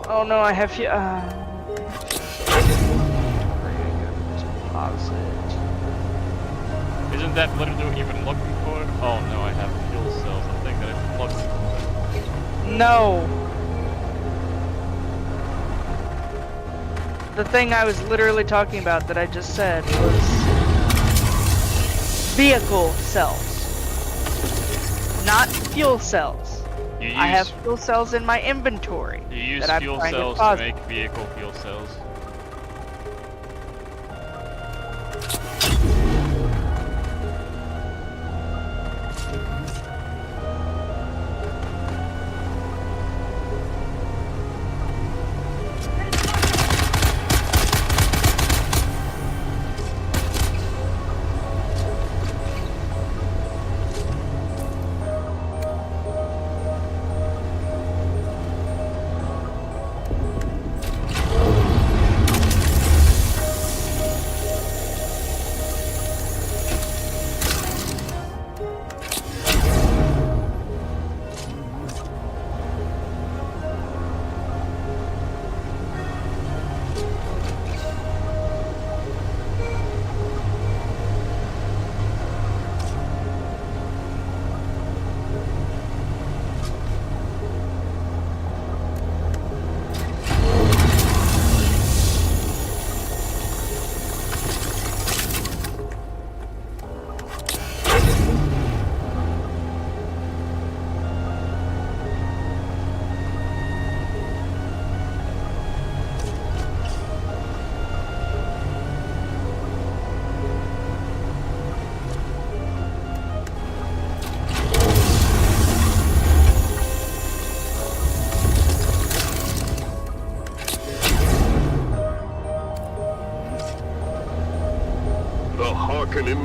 about. Oh no, I have you. Pause it. Isn't that literally what you've been looking for? Oh no, I have fuel cells. The thing that I've been looking for. No. The thing I was literally talking about that I just said was vehicle cells, not fuel cells. I have fuel cells in my inventory. You use that fuel I'm cells to make vehicle fuel cells.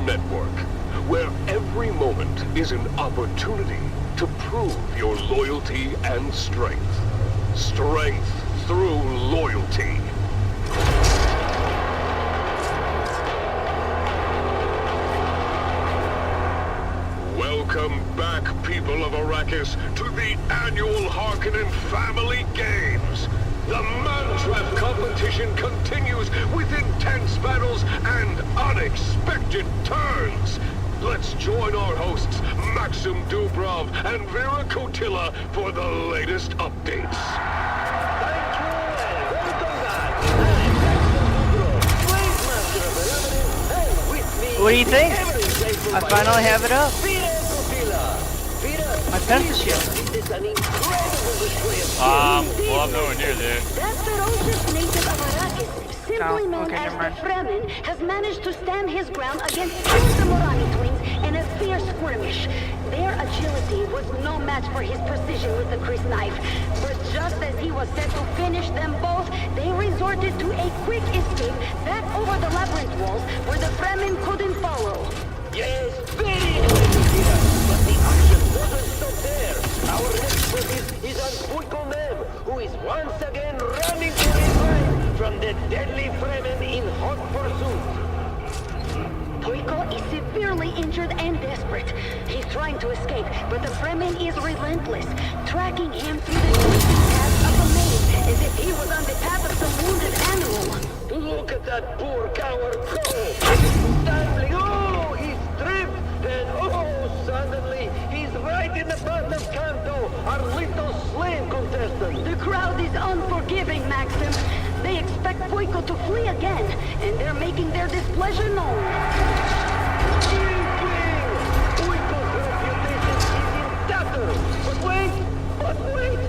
Network, where every moment is an opportunity to prove your loyalty and strength. Strength through loyalty. Welcome back, people of Arrakis, to the annual Harkonnen Family Games. The Mantrap competition continues with intense battles and unexpected turns. Let's join our hosts, Maxim Dubrov and Vera Kotila, for the latest updates. Thank you and welcome back. I'm Maxim Dubrov, Blade Master of the Labyrinth, and with me... What do you think? I finally have it up. Vera Kotila. Vera, my penta shield. It's an incredible display of well, I'm nowhere near there. That ferocious native of Arrakis, simply known as the Fremen, has managed to stand his ground against two of the Morani twins in a fierce skirmish. Their agility was no match for his precision with the Chris knife. But just as he was set to finish them both, they resorted to a quick escape back over the labyrinth walls where the Fremen couldn't follow. Yes, very good, Peter. But the action doesn't stop there. Our next focus is on Puikonem, who is once again running for his life from the deadly Fremen in hot pursuit. Puiko is severely injured and desperate. He's trying to escape, but the Fremen is relentless, tracking him through the twisting paths of a maze as if he was on the path of some wounded animal. Look at that poor coward go! Stumbling, oh, he's tripped, and oh, suddenly, he's right in the path of Kanto, our little slave contestant. The crowd is unforgiving, Maxim. They expect Puiko to flee again, and they're making their displeasure known. Puiko's reputation is in tatters. But wait!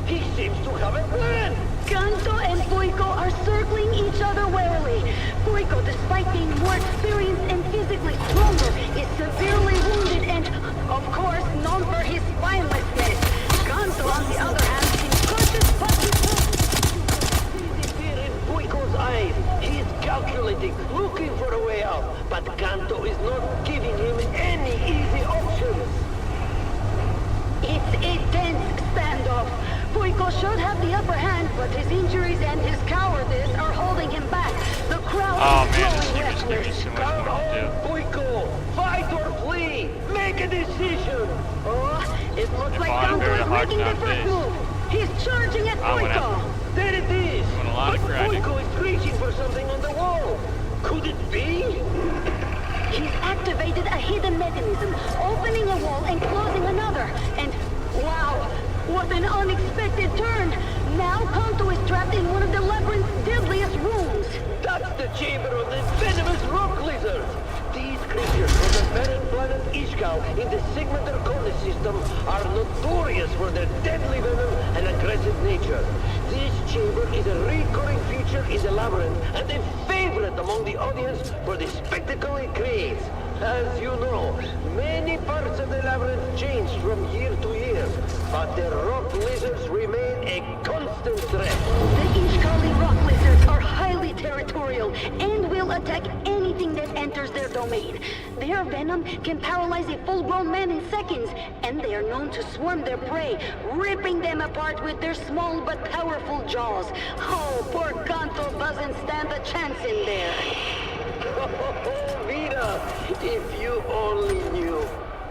He seems to have a plan. Kanto and Puiko are circling each other warily. Puiko, despite being more experienced and physically stronger, is severely wounded and, of course, known for his spinelessness. Kanto, on the other hand, is cautious but fear in Puiko's eyes. He is calculating, looking for a way out. But Kanto is not giving him any easy options. It's a tense standoff. Puiko Konko should have the upper hand, but his injuries and his cowardice are holding him back. The crowd Oh is man, this growing game just gave me restless. too much more to do. Boyko, fight or flee! Make a decision! Oh, it looks If like I Konko heard is a hard making the down first face, move. He's charging at I would have- Boyko. There it is! Doing a lot of But grinding. Boyko is reaching for something on the wall. Could it be? He's activated a hidden mechanism, opening a wall and closing another. And wow, what an unexpected turn! Now Konto is trapped in one of the labyrinth's deadliest rooms. That's the chamber of the venomous rock lizard! These creatures from the barren planet Ishkal in the Sigma Draconis system are notorious for their deadly venom and aggressive nature. This chamber is a recurring feature in the labyrinth and a favorite among the audience for the spectacle it creates. As you know, many parts of the labyrinth change from year to year, but the rock lizards remain a constant threat. The Ishkali rock lizards are highly territorial and will attack anything that enters their domain. Their venom can paralyze a full-grown man in seconds, and they are known to swarm their prey, ripping them apart with their small but powerful jaws. Oh, poor Kanto doesn't stand a chance in there. Oh, Vida, if you only knew.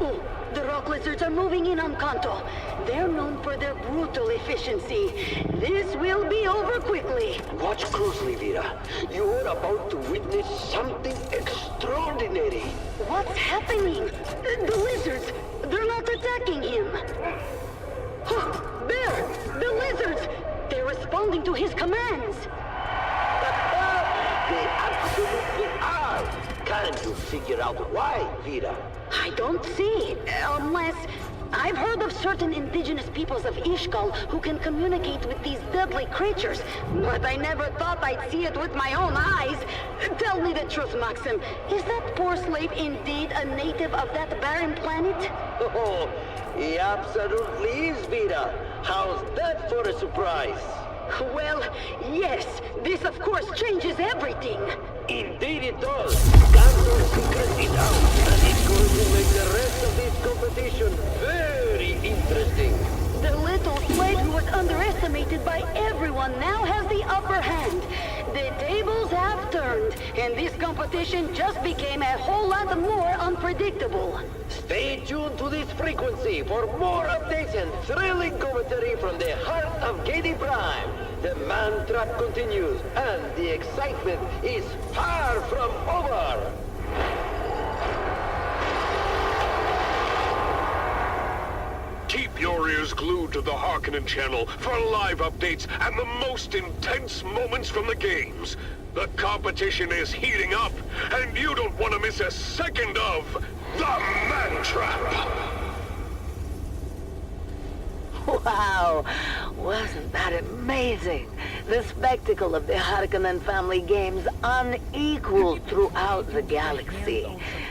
Oh, the rock lizards are moving in on Kanto. They're known for their brutal efficiency. This will be over quickly. Watch closely, Vida. You are about to witness something extraordinary. What's happening? The lizards, they're not attacking him. Huh, there, the lizards, they're responding to his commands. They absolutely are. Can you figure out why, Vida? I don't see, unless I've heard of certain indigenous peoples of Ishkal who can communicate with these deadly creatures, but I never thought I'd see it with my own eyes. Tell me the truth, Maxim. Is that poor slave indeed a native of that barren planet? Oh, he absolutely is, Vida. How's that for a surprise? Well, yes. This, of course, changes everything. Indeed it does. Kanto's secret is out, and it's going to make the rest of this competition very interesting. The little slave who was underestimated by everyone now has the upper hand. The tables have turned, and this competition just became a whole lot more unpredictable. Stay tuned to this frequency for more updates and thrilling commentary from the heart of Gedi Prime. The man trap continues, and the excitement is far from over. Keep your ears glued to the Harkonnen channel for live updates and the most intense moments from the games. The competition is heating up, and you don't want to miss a second of the Man Trap. Wow, wasn't that amazing? The spectacle of the Harkonnen family games unequaled throughout the galaxy.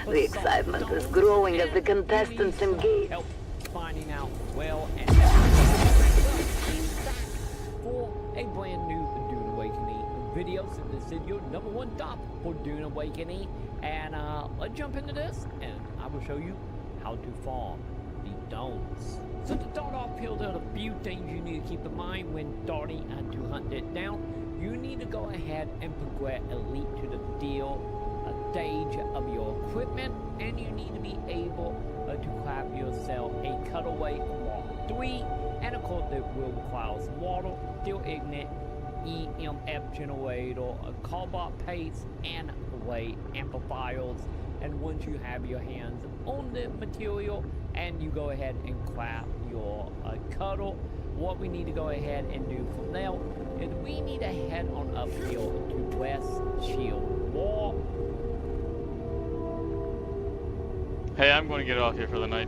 The excitement is growing as the contestants engage. Finding out well and for a brand new Dune Awakening video. So this is your #1 top for Dune Awakening, and let's jump into this, and I will show you how to farm the domes. So to start off, here are a few things you need to keep in mind when starting and to hunt it down. You need to go ahead and progress elite to the deal stage of your equipment, and you need to be able to craft yourself a cutaway Mark 3, and of course it will require water, steel ignite, EMF generator, a cobalt paste, and weight amplifiers. And once you have your hands on the material and you go ahead and craft your cuddle, what we need to go ahead and do from there is we need to head on up here to West Shield Wall. Hey, I'm going to get off here for the night.